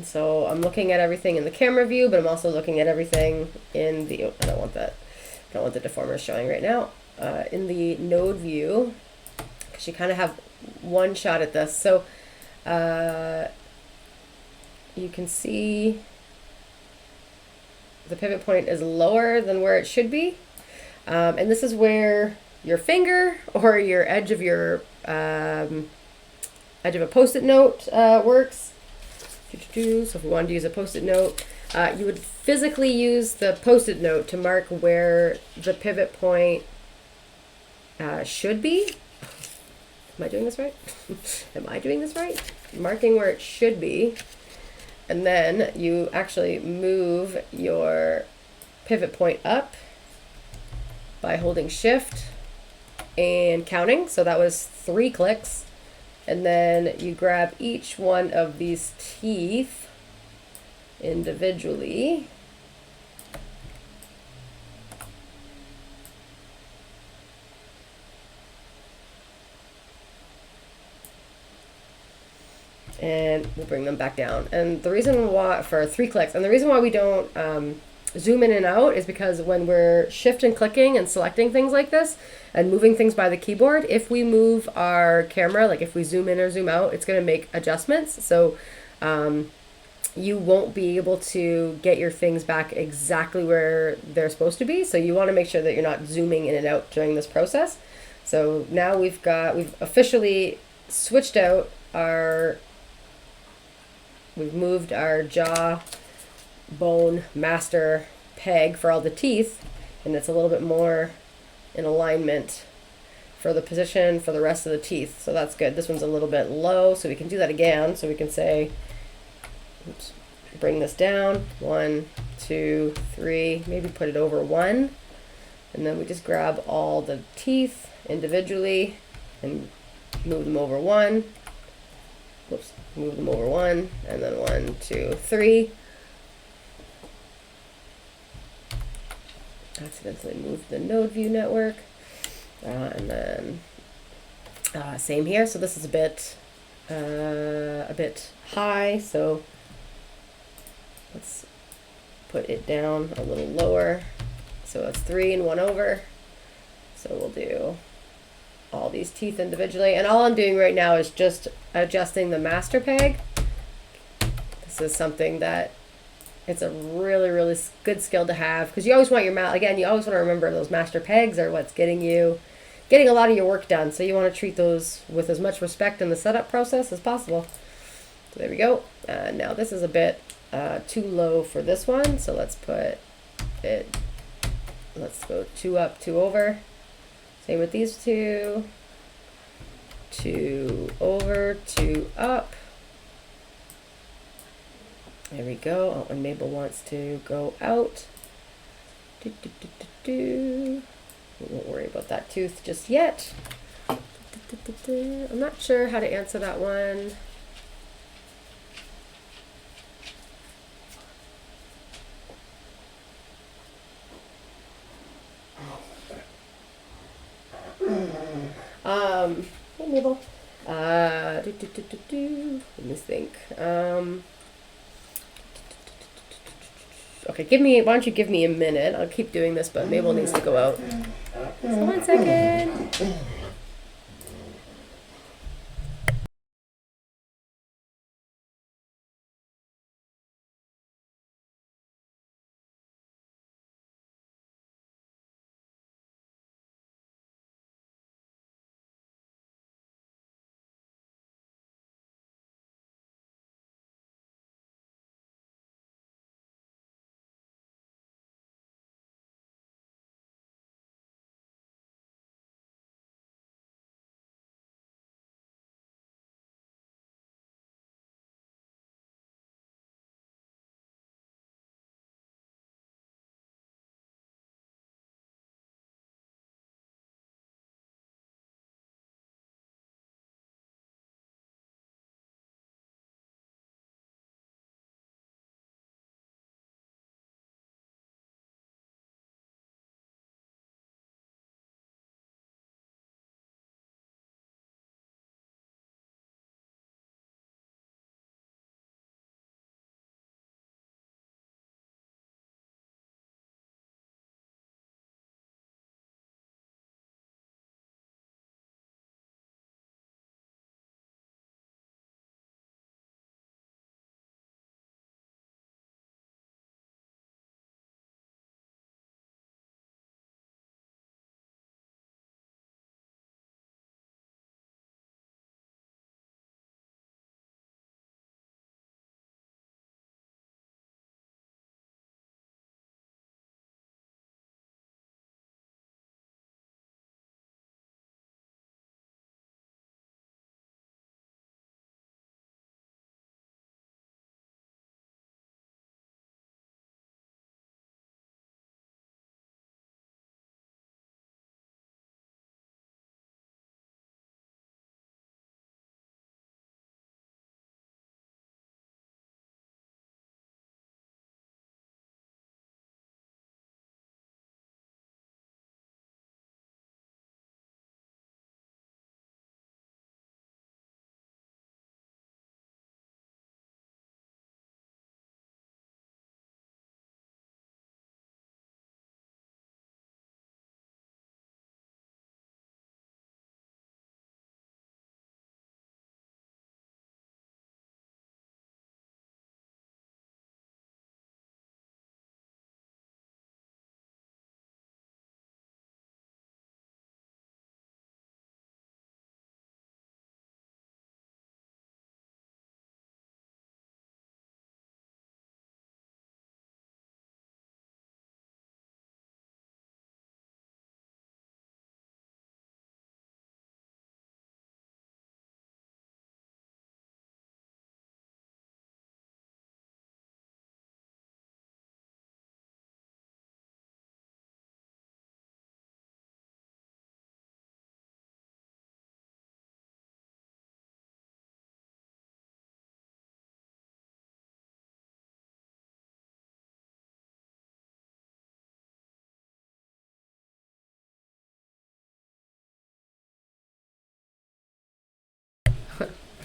so I'm looking at everything in the camera view, but I'm also looking at everything in the, I don't want that, I don't want the deformers showing right now, in the node view, because you kind of have one shot at this. So you can see the pivot point is lower than where it should be. And this is where your finger or your edge of your edge of a post-it note works. So if we wanted to use a post-it note, you would physically use the post-it note to mark where the pivot point should be. Am I doing this right? Am I doing this right? Marking where it should be. And then you actually move your pivot point up by holding shift and counting. So that was 3 clicks. And then you grab each one of these teeth individually. And we'll bring them back down. And the reason why, for 3 clicks, and the reason why we don't zoom in and out is because when we're shift and clicking and selecting things like this and moving things by the keyboard, if we move our camera, like if we zoom in or zoom out, it's going to make adjustments. So you won't be able to get your things back exactly where they're supposed to be. So you want to make sure that you're not zooming in and out during this process. So now we've officially switched out we've moved our jaw bone master peg for all the teeth, and it's a little bit more in alignment for the position for the rest of the teeth. So that's good. This one's a little bit low, so we can do that again. So we can say, oops, bring this down, 1, 2, 3, maybe put it over 1. And then we just grab all the teeth individually and move them over 1. Whoops, move them over 1, and then 1, 2, 3. Accidentally moved the node view network. And then same here. So this is a bit high. So let's put it down a little lower. So that's 3 and 1 over. So we'll do all these teeth individually. And all I'm doing right now is just adjusting the master peg. This is something that it's a really, really good skill to have, because you always want your again, you always want to remember those master pegs are what's getting a lot of your work done. So you want to treat those with as much respect in the setup process as possible. So there we go. Now this is a bit too low for this one. So let's go 2 up, 2 over. Same with these 2. 2 over, 2 up. There we go. Oh, and Maybel wants to go out. We won't worry about that tooth just yet. I'm not sure how to answer that one. Hey Maybel. Let me think. Okay, why don't you give me a minute? I'll keep doing this, but Maybel needs to go out. So 1 second.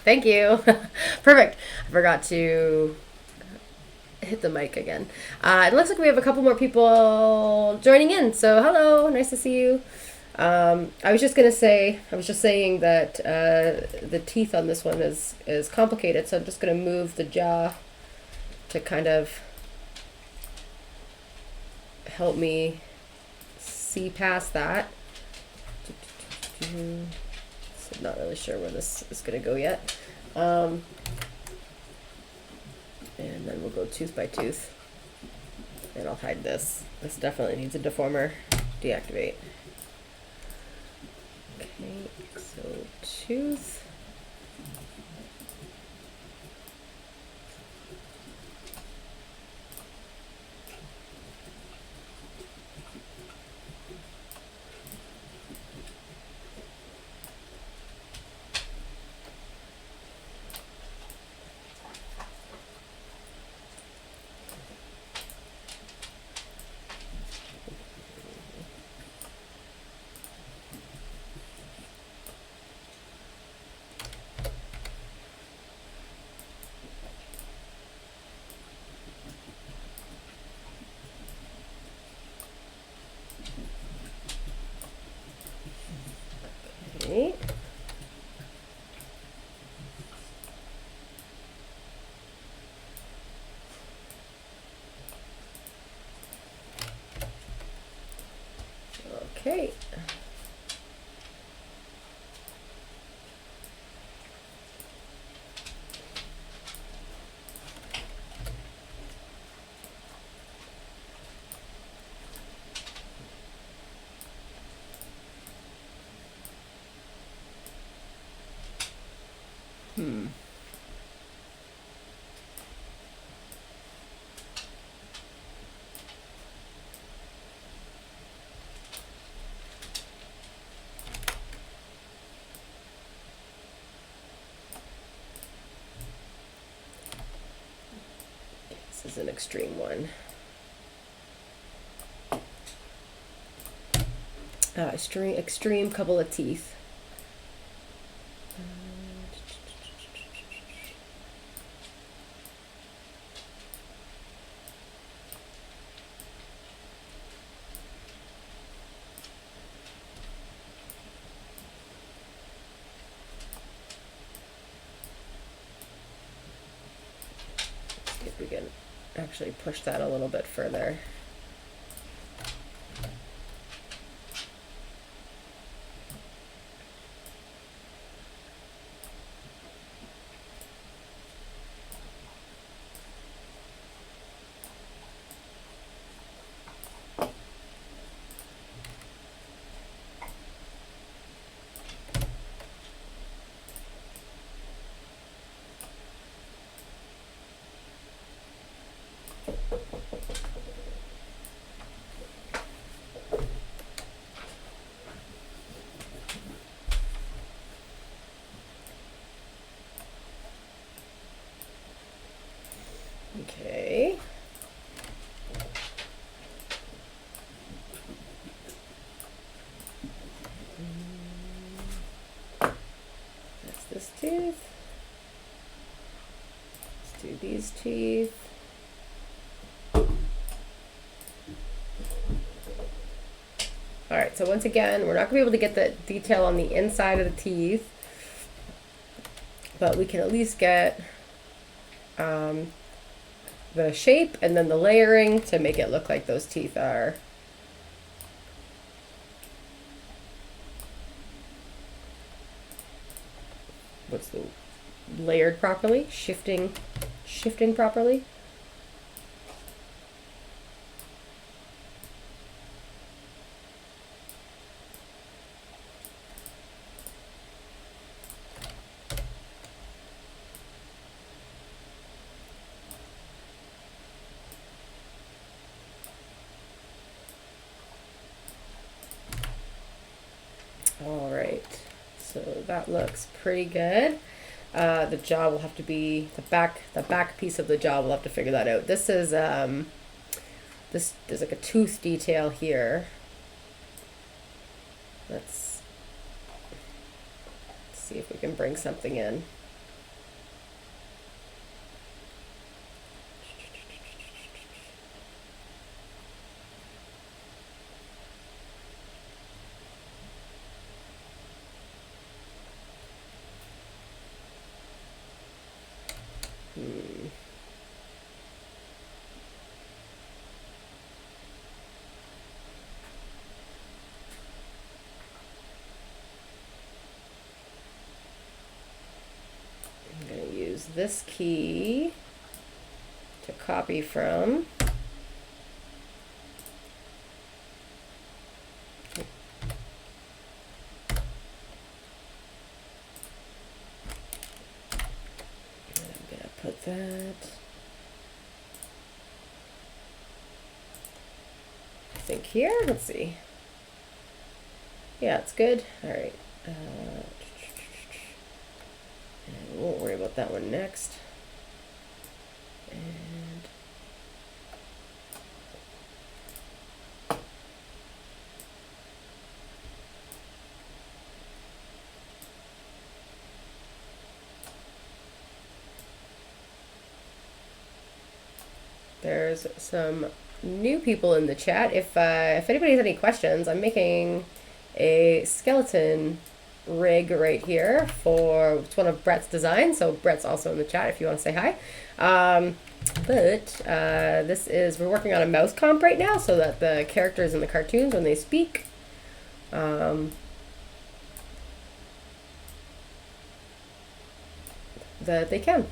Thank you. Perfect. I forgot to hit the mic again. It looks like we have a couple more people joining in. So hello, nice to see you. I was just saying that the teeth on this one is complicated. So I'm just gonna move the jaw to kind of help me see past that. So not really sure where this is gonna go yet. And then we'll go tooth by tooth. And I'll hide this. This definitely needs a deformer. Deactivate. Okay, so tooth. Okay. Okay. This is an extreme one. Extreme couple of teeth. See if we can actually push that a little bit further. Okay. That's this tooth. Let's do these teeth. All right, so once again, we're not gonna be able to get the detail on the inside of the teeth, but we can at least get the shape and then the layering to make it look like those teeth are layered properly, shifting properly. All right, so that looks pretty good. The jaw will have to be the back piece of the jaw. We'll have to figure that out. This is there's like a tooth detail here. Let's see if we can bring something in. I'm going to use this key to copy from. Put that, I think, here. Let's see. Yeah, it's good. All right. And we won't worry about that one next. And there's some new people in the chat. If anybody has any questions, I'm making a skeleton rig right here for it's one of Brett's designs. So Brett's also in the chat if you want to say hi. We're working on a mouse comp right now so that the characters in the cartoons, when they speak, that they can.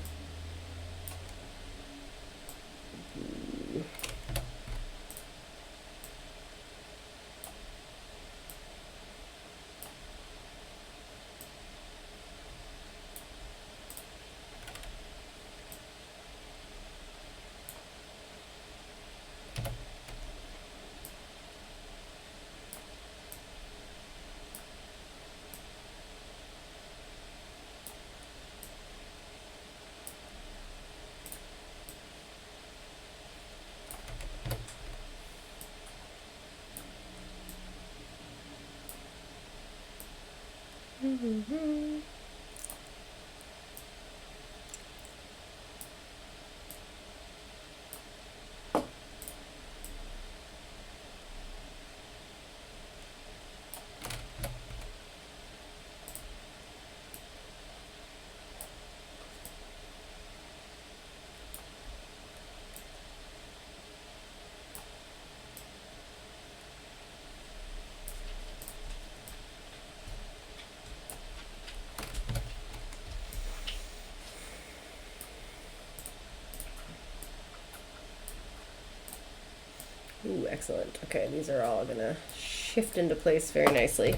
Ooh, excellent. Okay, these are all gonna shift into place very nicely.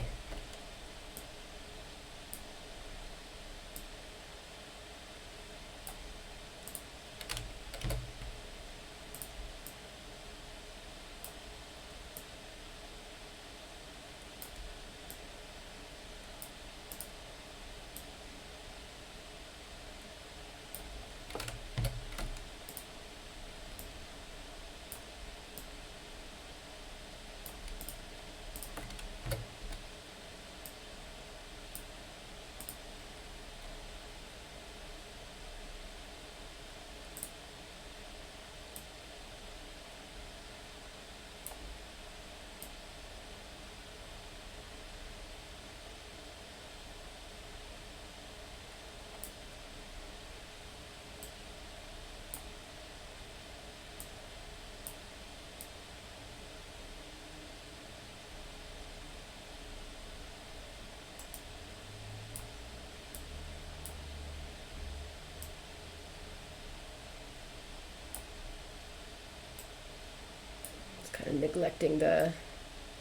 Kind of neglecting the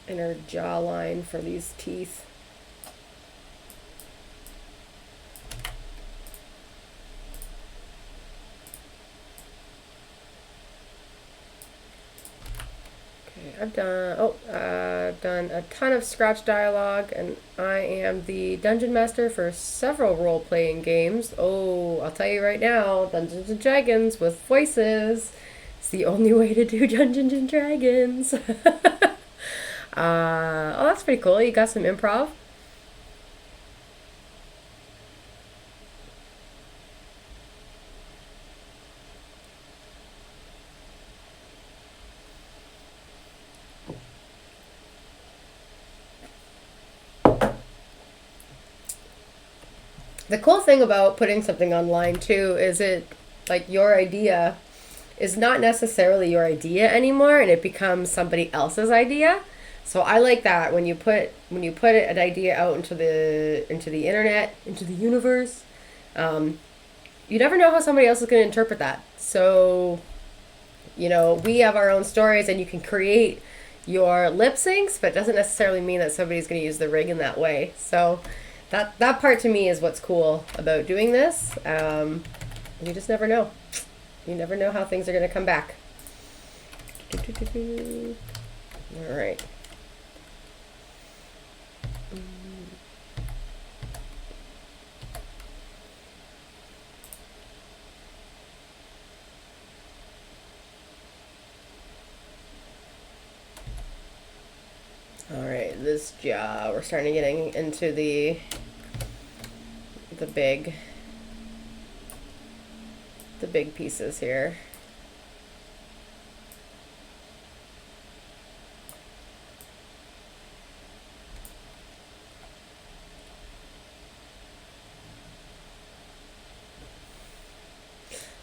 inner jawline for these teeth. Okay, I've done a ton of Scratch dialogue, and I am the dungeon master for several role-playing games. Oh, I'll tell you right now, Dungeons and Dragons with voices. It's the only way to do Dungeons and Dragons. Oh, that's pretty cool. You got some improv? The cool thing about putting something online too is it Like your idea is not necessarily your idea anymore, and it becomes somebody else's idea. So I like that when you put an idea out into the internet, into the universe. You never know how somebody else is going to interpret that. So, you know, we have our own stories, and you can create your lip syncs, but it doesn't necessarily mean that somebody's going to use the rig in that way. So that part to me is what's cool about doing this. You just never know. You never know how things are going to come back. All right. All right, this jaw, we're starting getting into the big pieces here.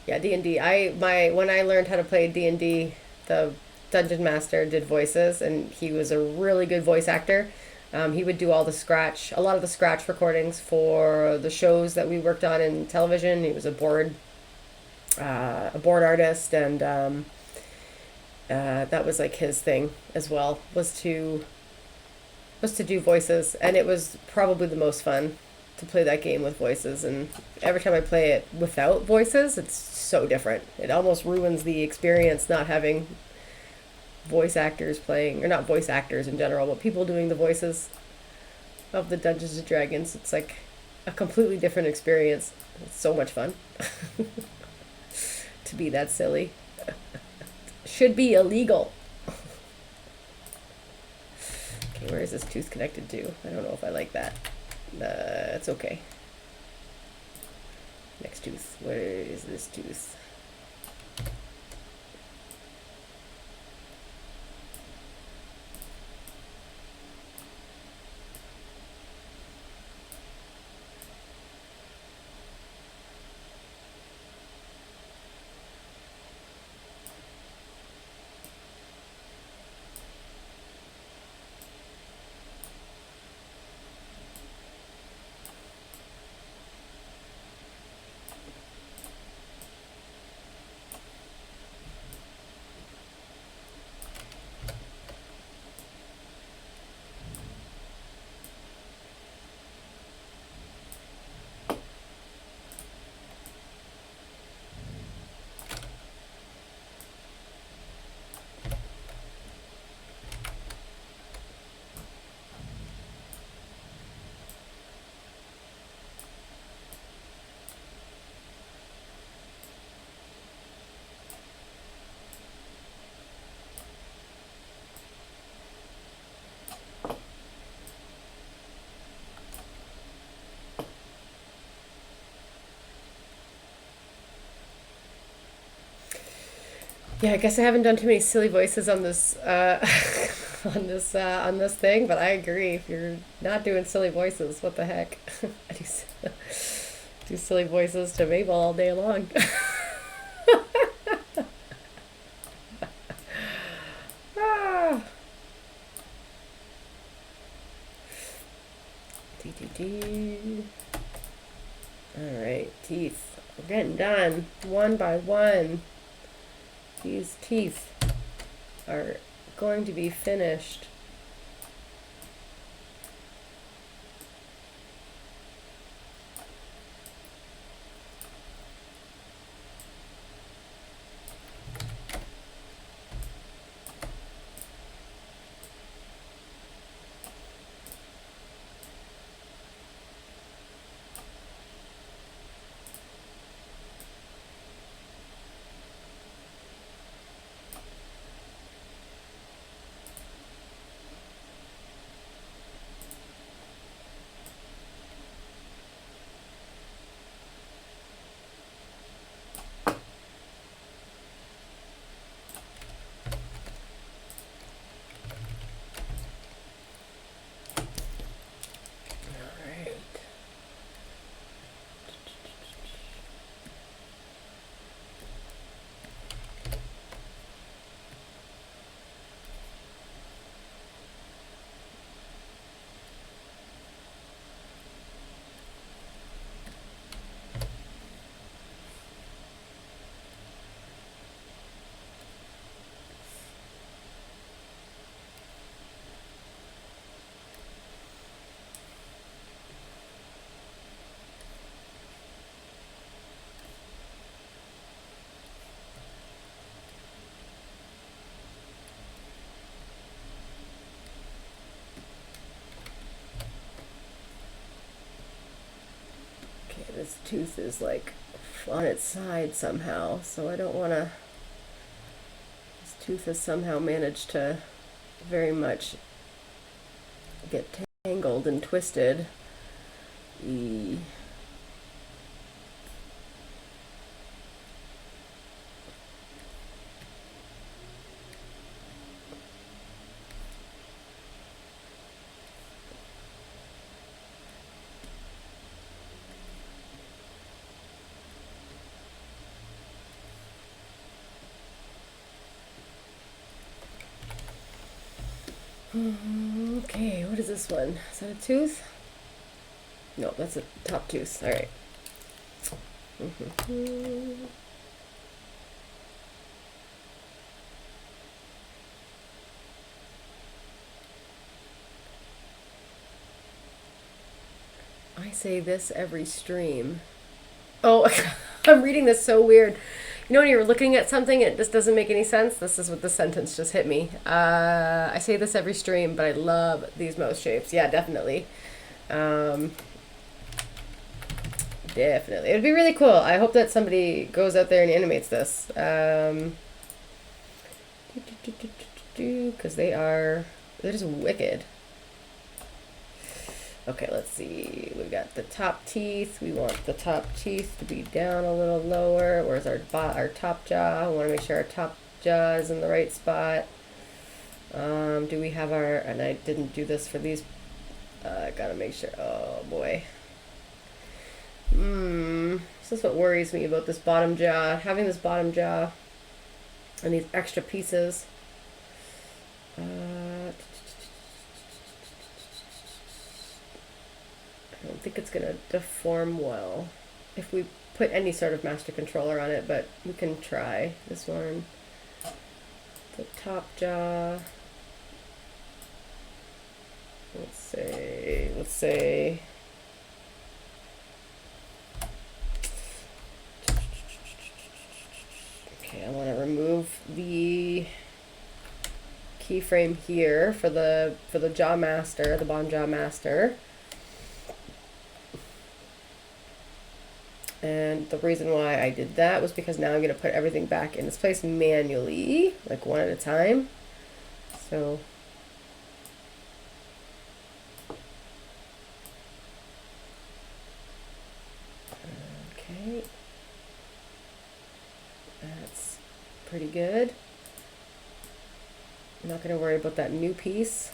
Yeah, D&D. When I learned how to play D&D, the Dungeon Master did voices, and he was a really good voice actor. He would do a lot of the scratch recordings for the shows that we worked on in television. He was a board artist, and that was like his thing as well, was to do voices, and it was probably the most fun to play that game with voices. And every time I play it without voices, it's so different. It almost ruins the experience not having voice actors playing, or not voice actors in general, but people doing the voices of the Dungeons and Dragons. It's like a completely different experience. It's so much fun to be that silly. Should be illegal. Okay, where is this tooth connected to? I don't know if I like that. It's okay. Next tooth. Where is this tooth? Yeah, I guess I haven't done too many silly voices on this on this thing, but I agree. If you're not doing silly voices, what the heck? I do silly voices to Maybel all day long. Ah. All right, teeth. We're getting done one by one. These teeth are going to be finished. this tooth is like on its side somehow, so I don't want to. This tooth has somehow managed to very much get tangled and twisted. Okay, what is this one? Is that a tooth? No, that's a top tooth. All right. I say this every stream. Oh, I'm reading this so weird. You know when you're looking at something, it just doesn't make any sense? This is what the sentence just hit me. I say this every stream, but I love these mouse shapes. Yeah, definitely. Definitely. It would be really cool. I hope that somebody goes out there and animates this. Because they're just wicked. Okay, let's see. We've got the top teeth. We want the top teeth to be down a little lower. Where's our top jaw? We want to make sure our top jaw is in the right spot. Do we have our... And I didn't do this for these. I gotta make sure. Oh, boy. This is what worries me about this bottom jaw. Having this bottom jaw and these extra pieces. I don't think it's gonna deform well if we put any sort of master controller on it, but we can try this one. The top jaw. Let's say. Okay, I want to remove the keyframe here for the jaw master, the bottom jaw master. And the reason why I did that was because now I'm going to put everything back in its place manually, like one at a time. So okay, that's pretty good. I'm not going to worry about that new piece.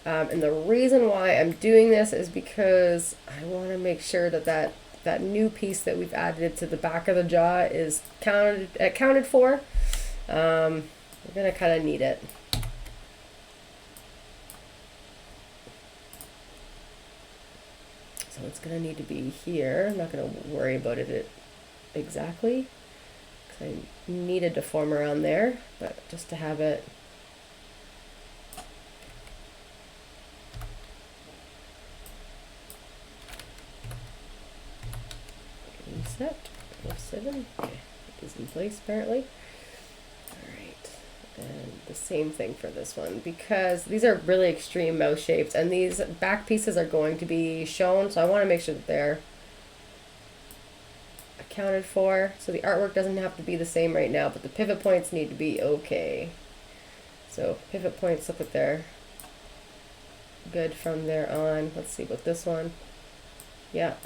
And the reason why I'm doing this is because I want to make sure that new piece that we've added to the back of the jaw is accounted for. We're going to kind of need it. So it's going to need to be here. I'm not going to worry about it exactly, because I need a deformer on there, but just to have it. Reset. F7. Okay, it is in place apparently. Alright, and the same thing for this one, because these are really extreme mouse shapes and these back pieces are going to be shown, so I want to make sure that they're accounted for. So the artwork doesn't have to be the same right now, but the pivot points need to be okay. So pivot points, look at they're good from there on. Let's see about this one. Yeah.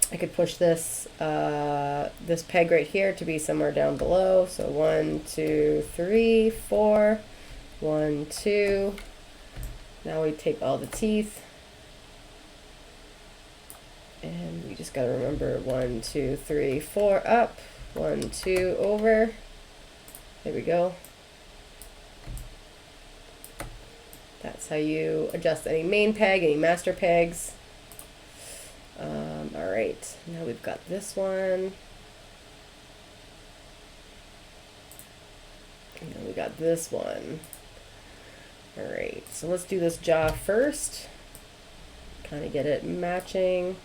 I could push this this peg right here to be somewhere down below. So 1, 2, 3, 4. 1, 2. Now we take all the teeth. And we just gotta remember 1, 2, 3, 4 up. 1, 2 over. There we go. That's how you adjust any main peg, any master pegs. All right, now we've got this one. And then we got this one. All right, so let's do this jaw first. Kind of get it matching.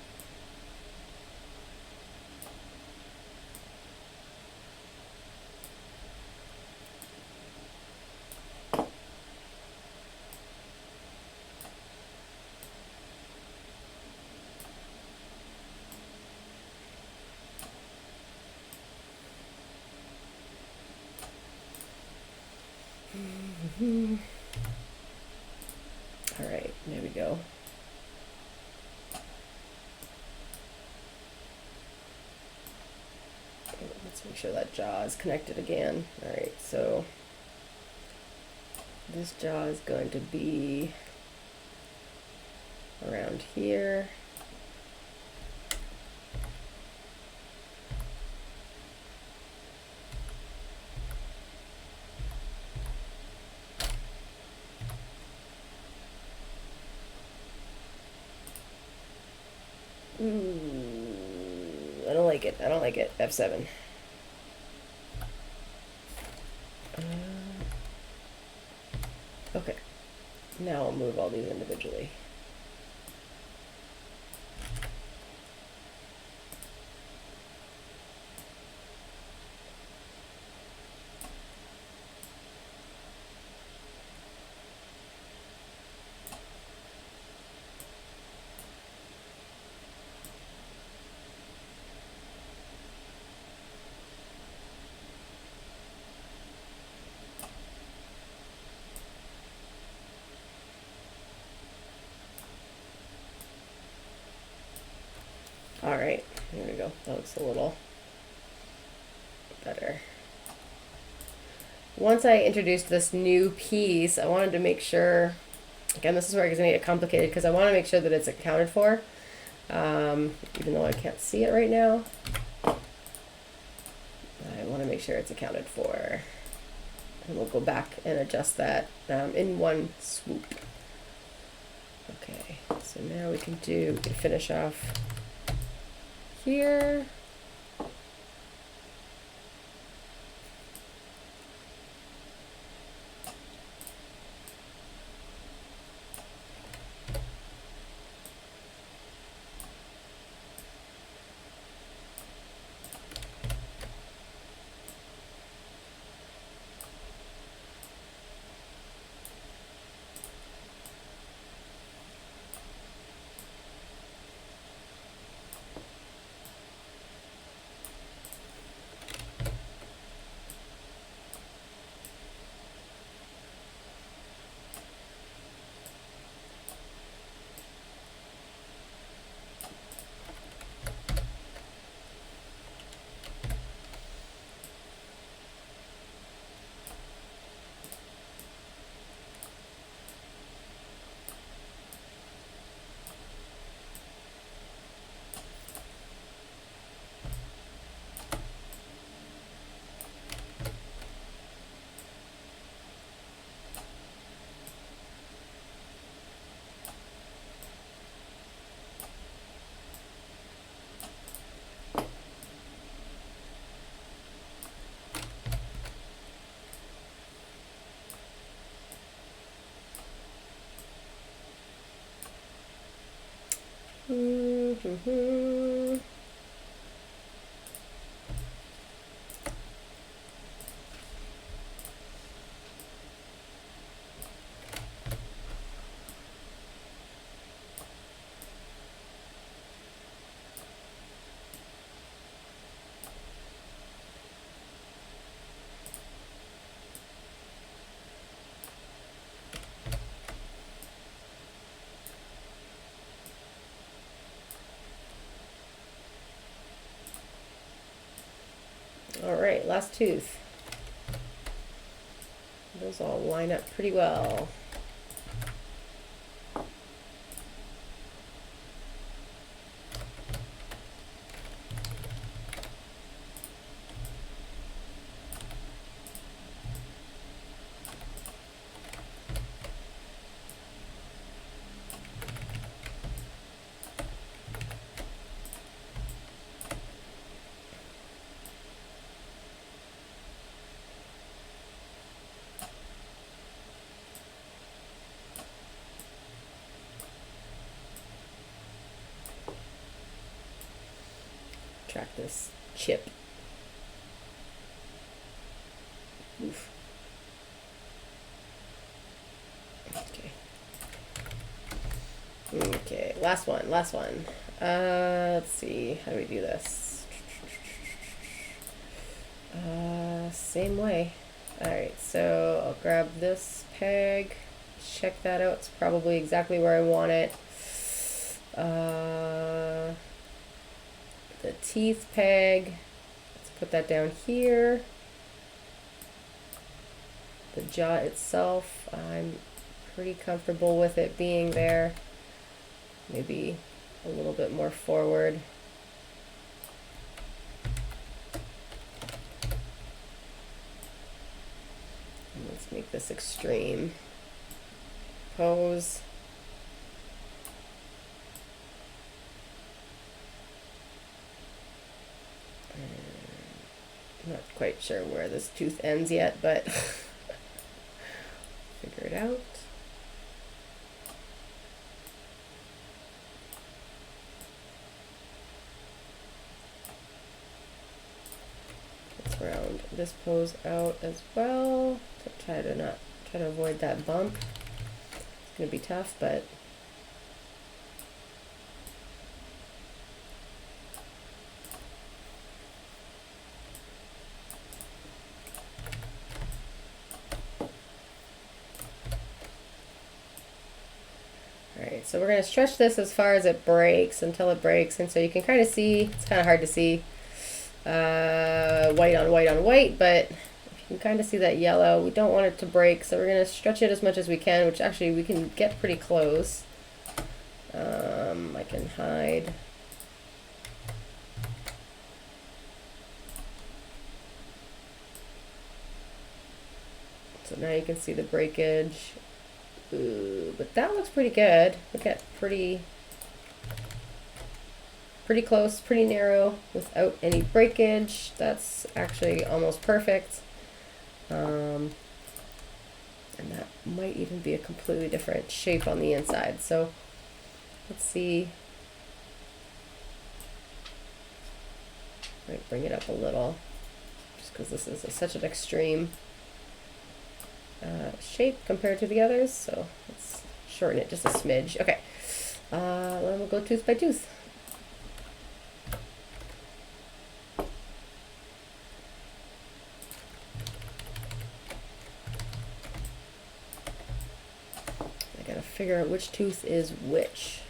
Make sure that jaw is connected again. Alright, so this jaw is going to be around here. I don't like it. I don't like it. F7. Okay. Now I'll move all these individually. All right, here we go. That looks a little better. Once I introduced this new piece, I wanted to make sure, again, this is where it's going to get complicated because I want to make sure that it's accounted for, even though I can't see it right now. I want to make sure it's accounted for. And we'll go back and adjust that in one swoop. Okay, so now we can finish off here. All right, last tooth. Those all line up pretty well. Track this chip. Oof. Okay. Okay, last one. Let's see, how do we do this? Same way. Alright, so I'll grab this peg, check that out, it's probably exactly where I want it. The teeth peg, let's put that down here. The jaw itself, I'm pretty comfortable with it being there. Maybe a little bit more forward. And let's make this extreme pose. I'm not quite sure where this tooth ends yet, but figure it out. Let's round this pose out as well. So try to avoid that bump. It's gonna be tough, but so we're going to stretch this as far as it breaks until it breaks. And so you can kind of see, it's kind of hard to see white on white on white, but you can kind of see that yellow. We don't want it to break, so we're going to stretch it as much as we can, which actually we can get pretty close. I can hide. So now you can see the breakage. Ooh, but that looks pretty good. We got pretty close, pretty narrow without any breakage. That's actually almost perfect. And that might even be a completely different shape on the inside. So let's see. Might bring it up a little, just because this is such an extreme shape compared to the others, so let's shorten it just a smidge. Okay, then we'll go tooth by tooth. I gotta figure out which tooth is which.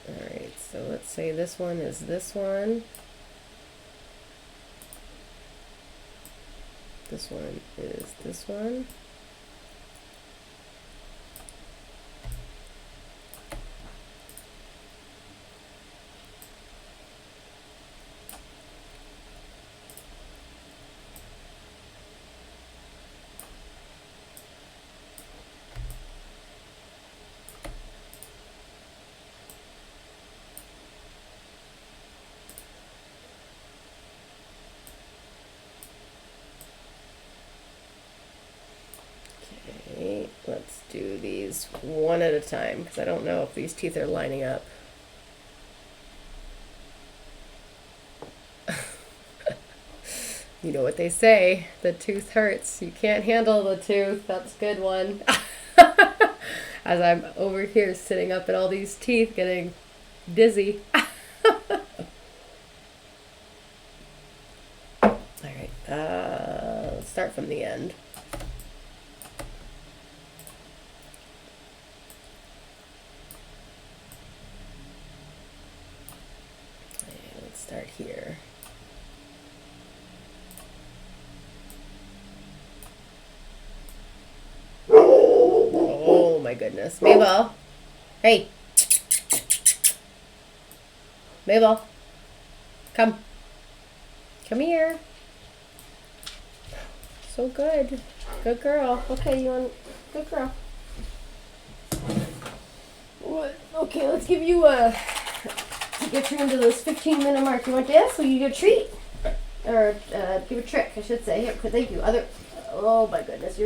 Alright, so let's say this one is this one. This one is this one. Let's do these one at a time, because I don't know if these teeth are lining up. You know what they say, the tooth hurts. You can't handle the tooth. That's a good one. As I'm over here sitting up at all these teeth getting dizzy. Alright, let's start from the end. Start here. Oh my goodness. Maybel. Hey. Maybel. Come. Come here. So good. Good girl. Okay, you want... Good girl. What? Okay, let's give you a... To get you into this 15-minute mark. You want this? Will you get a treat? Or give a trick, I should say. Here, thank you. Oh my goodness.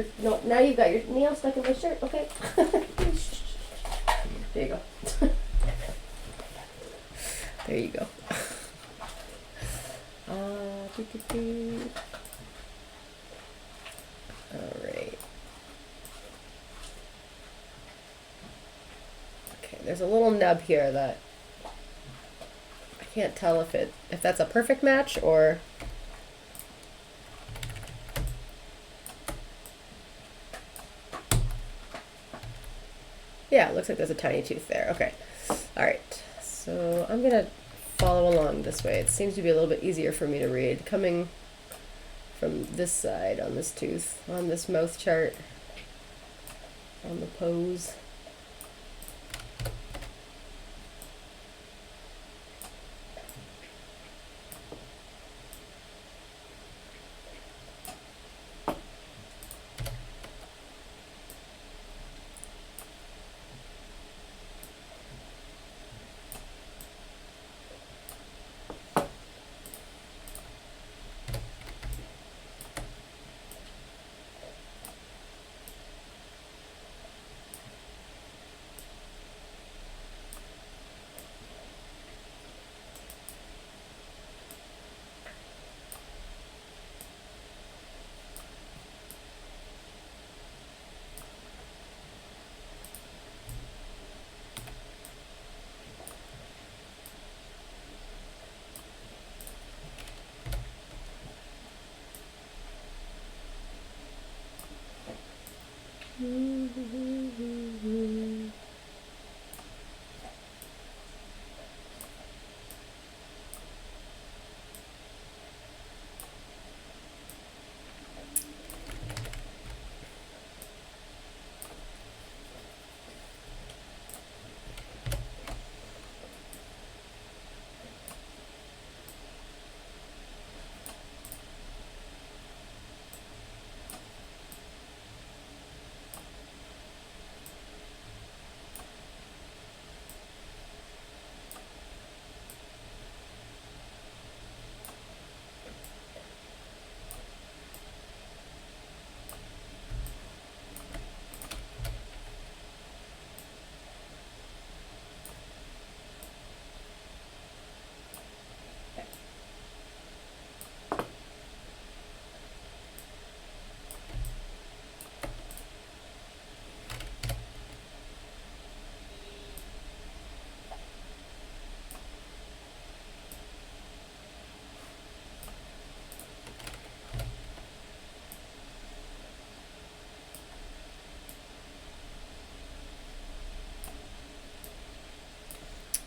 Now you've got your nail stuck in my shirt. Okay. There you go. There you go. Alright. Okay, there's a little nub here that I can't tell if that's a perfect match or... Yeah, it looks like there's a tiny tooth there. Okay. Alright. So I'm going to follow along this way. It seems to be a little bit easier for me to read. Coming from this side on this tooth, on this mouth chart, on the pose.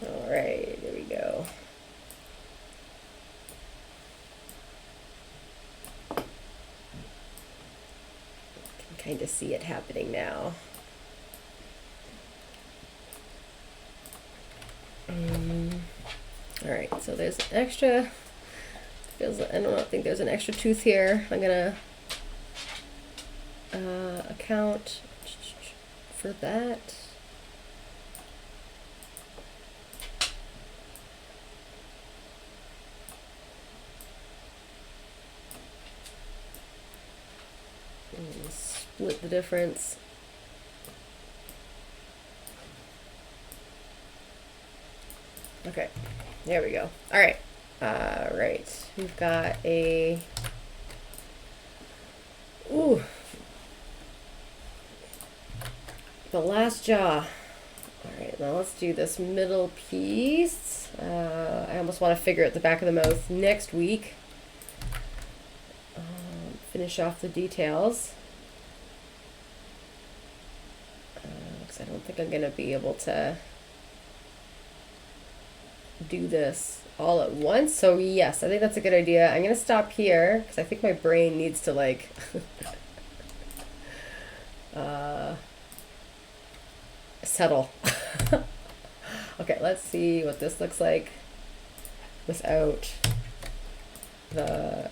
All right, there we go. Can kind of see it happening now. All right, so there's an extra. Feels I don't think there's an extra tooth here. I'm gonna account for that. Split the difference. Okay, there we go. All right, right. We've got a the last jaw. All right, now let's do this middle piece. I almost want to figure out the back of the mouth next week. Finish off the details. Because I don't think I'm going to be able to do this all at once. So yes, I think that's a good idea. I'm going to stop here because I think my brain needs to like settle. Okay, let's see what this looks like without the...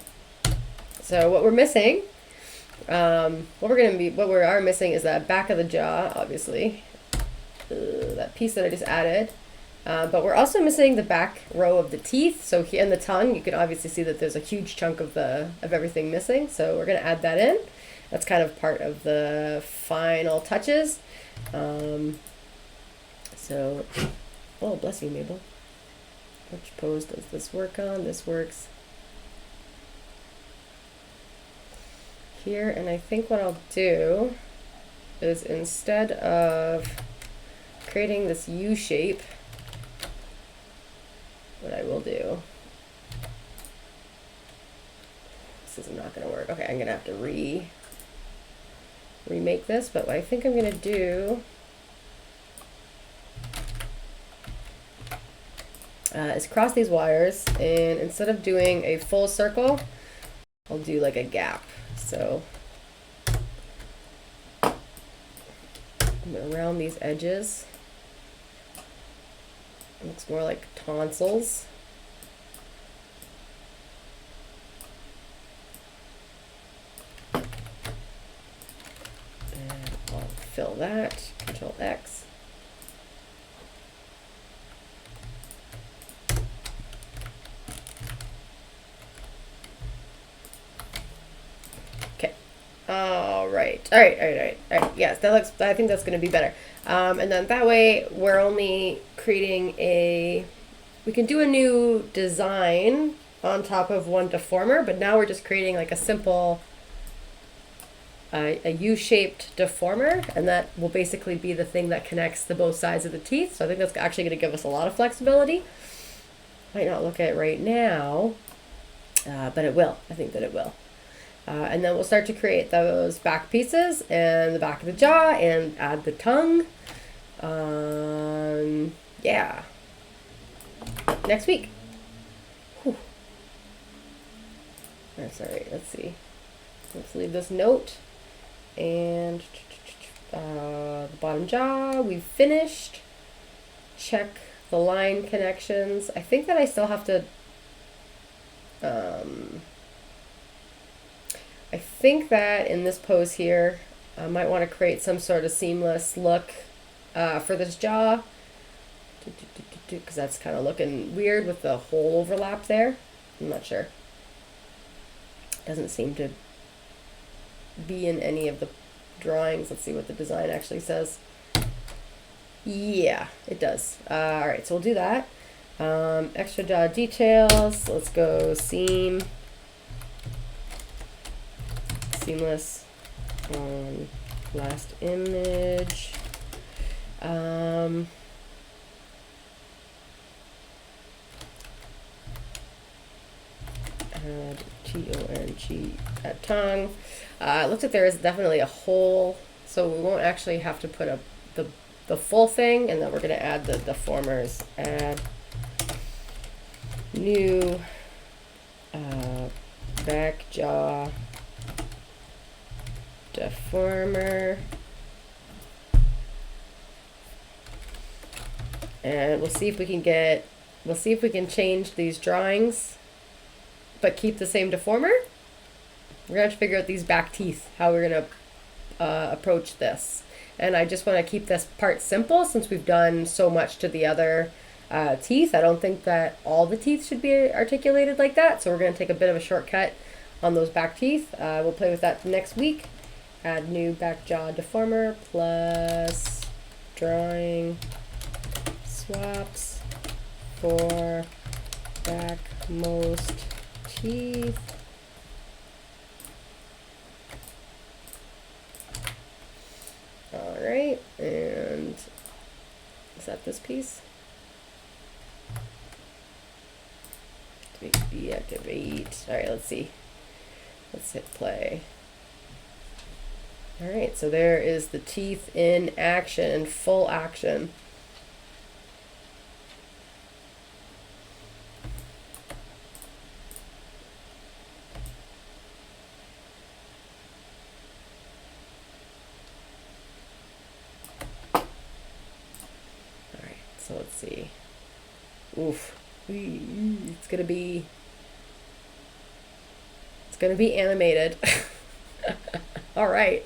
So what we're missing, what we are missing is that back of the jaw, obviously, that piece that I just added. But we're also missing the back row of the teeth. So here in the tongue, you can obviously see that there's a huge chunk of everything missing. So we're gonna add that in. That's kind of part of the final touches. So, oh, bless you, Maybel. Which pose does this work on? This works here, and I think what I'll do is instead of creating this U shape, what I will do, this is not going to work. Okay, I'm going to have to remake this, but what I think I'm going to do is cross these wires, and instead of doing a full circle, I'll do like a gap. So around these edges, it looks more like tonsils. And I'll fill that, Control X. All right. Yes, that looks, I think that's going to be better. And then that way we're only creating we can do a new design on top of one deformer, but now we're just creating like a simple, a U-shaped deformer, and that will basically be the thing that connects the both sides of the teeth. So I think that's actually going to give us a lot of flexibility. Might not look at it right now, but it will. I think that it will. And then we'll start to create those back pieces and the back of the jaw and add the tongue. Yeah. Next week. Whew. That's all right. Let's see. Let's leave this note. And the bottom jaw, we've finished. Check the line connections. I think that I still have to... I think that in this pose here, I might want to create some sort of seamless look for this jaw, because that's kind of looking weird with the whole overlap there. I'm not sure. Doesn't seem to be in any of the drawings. Let's see what the design actually says. Yeah, it does. All right, so we'll do that. Extra jaw details. Let's go seam. Seamless on last image. Add T-O-N-G, add tongue. It looks like there is definitely a hole, so we won't actually have to put the full thing, and then we're going to add the deformers. Add new back jaw deformer, and we'll see if we can change these drawings but keep the same deformer. We're gonna have to figure out these back teeth, how we're gonna approach this, and I just want to keep this part simple since we've done so much to the other teeth. I don't think that all the teeth should be articulated like that, so we're gonna take a bit of a shortcut on those back teeth. We'll play with that next week. Add new back jaw deformer plus drawing swaps for backmost teeth. All right, and is that this piece? Deactivate. All right, let's see. Let's hit play. All right, so there is the teeth in action, full action. All right, so let's see. Oof, it's gonna be animated. All right.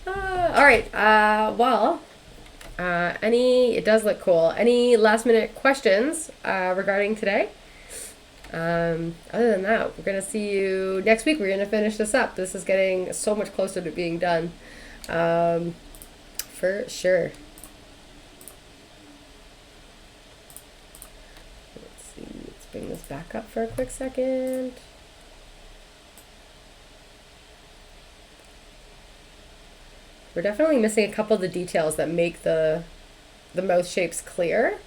All right. Well, it does look cool. Any last minute questions regarding today? Other than that, we're gonna see you next week. We're gonna finish this up. This is getting so much closer to being done, for sure. Let's see. Let's bring this back up for a quick second. We're definitely missing a couple of the details that make the mouth shapes clear,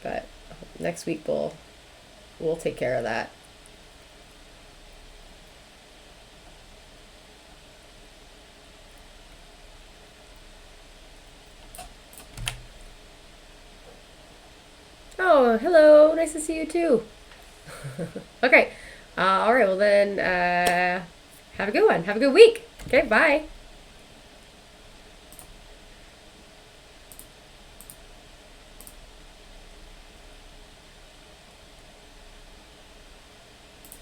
but next week we'll take care of that. Oh, hello. Nice to see you too. Okay. All right. Well then, have a good one. Have a good week. Okay. Bye.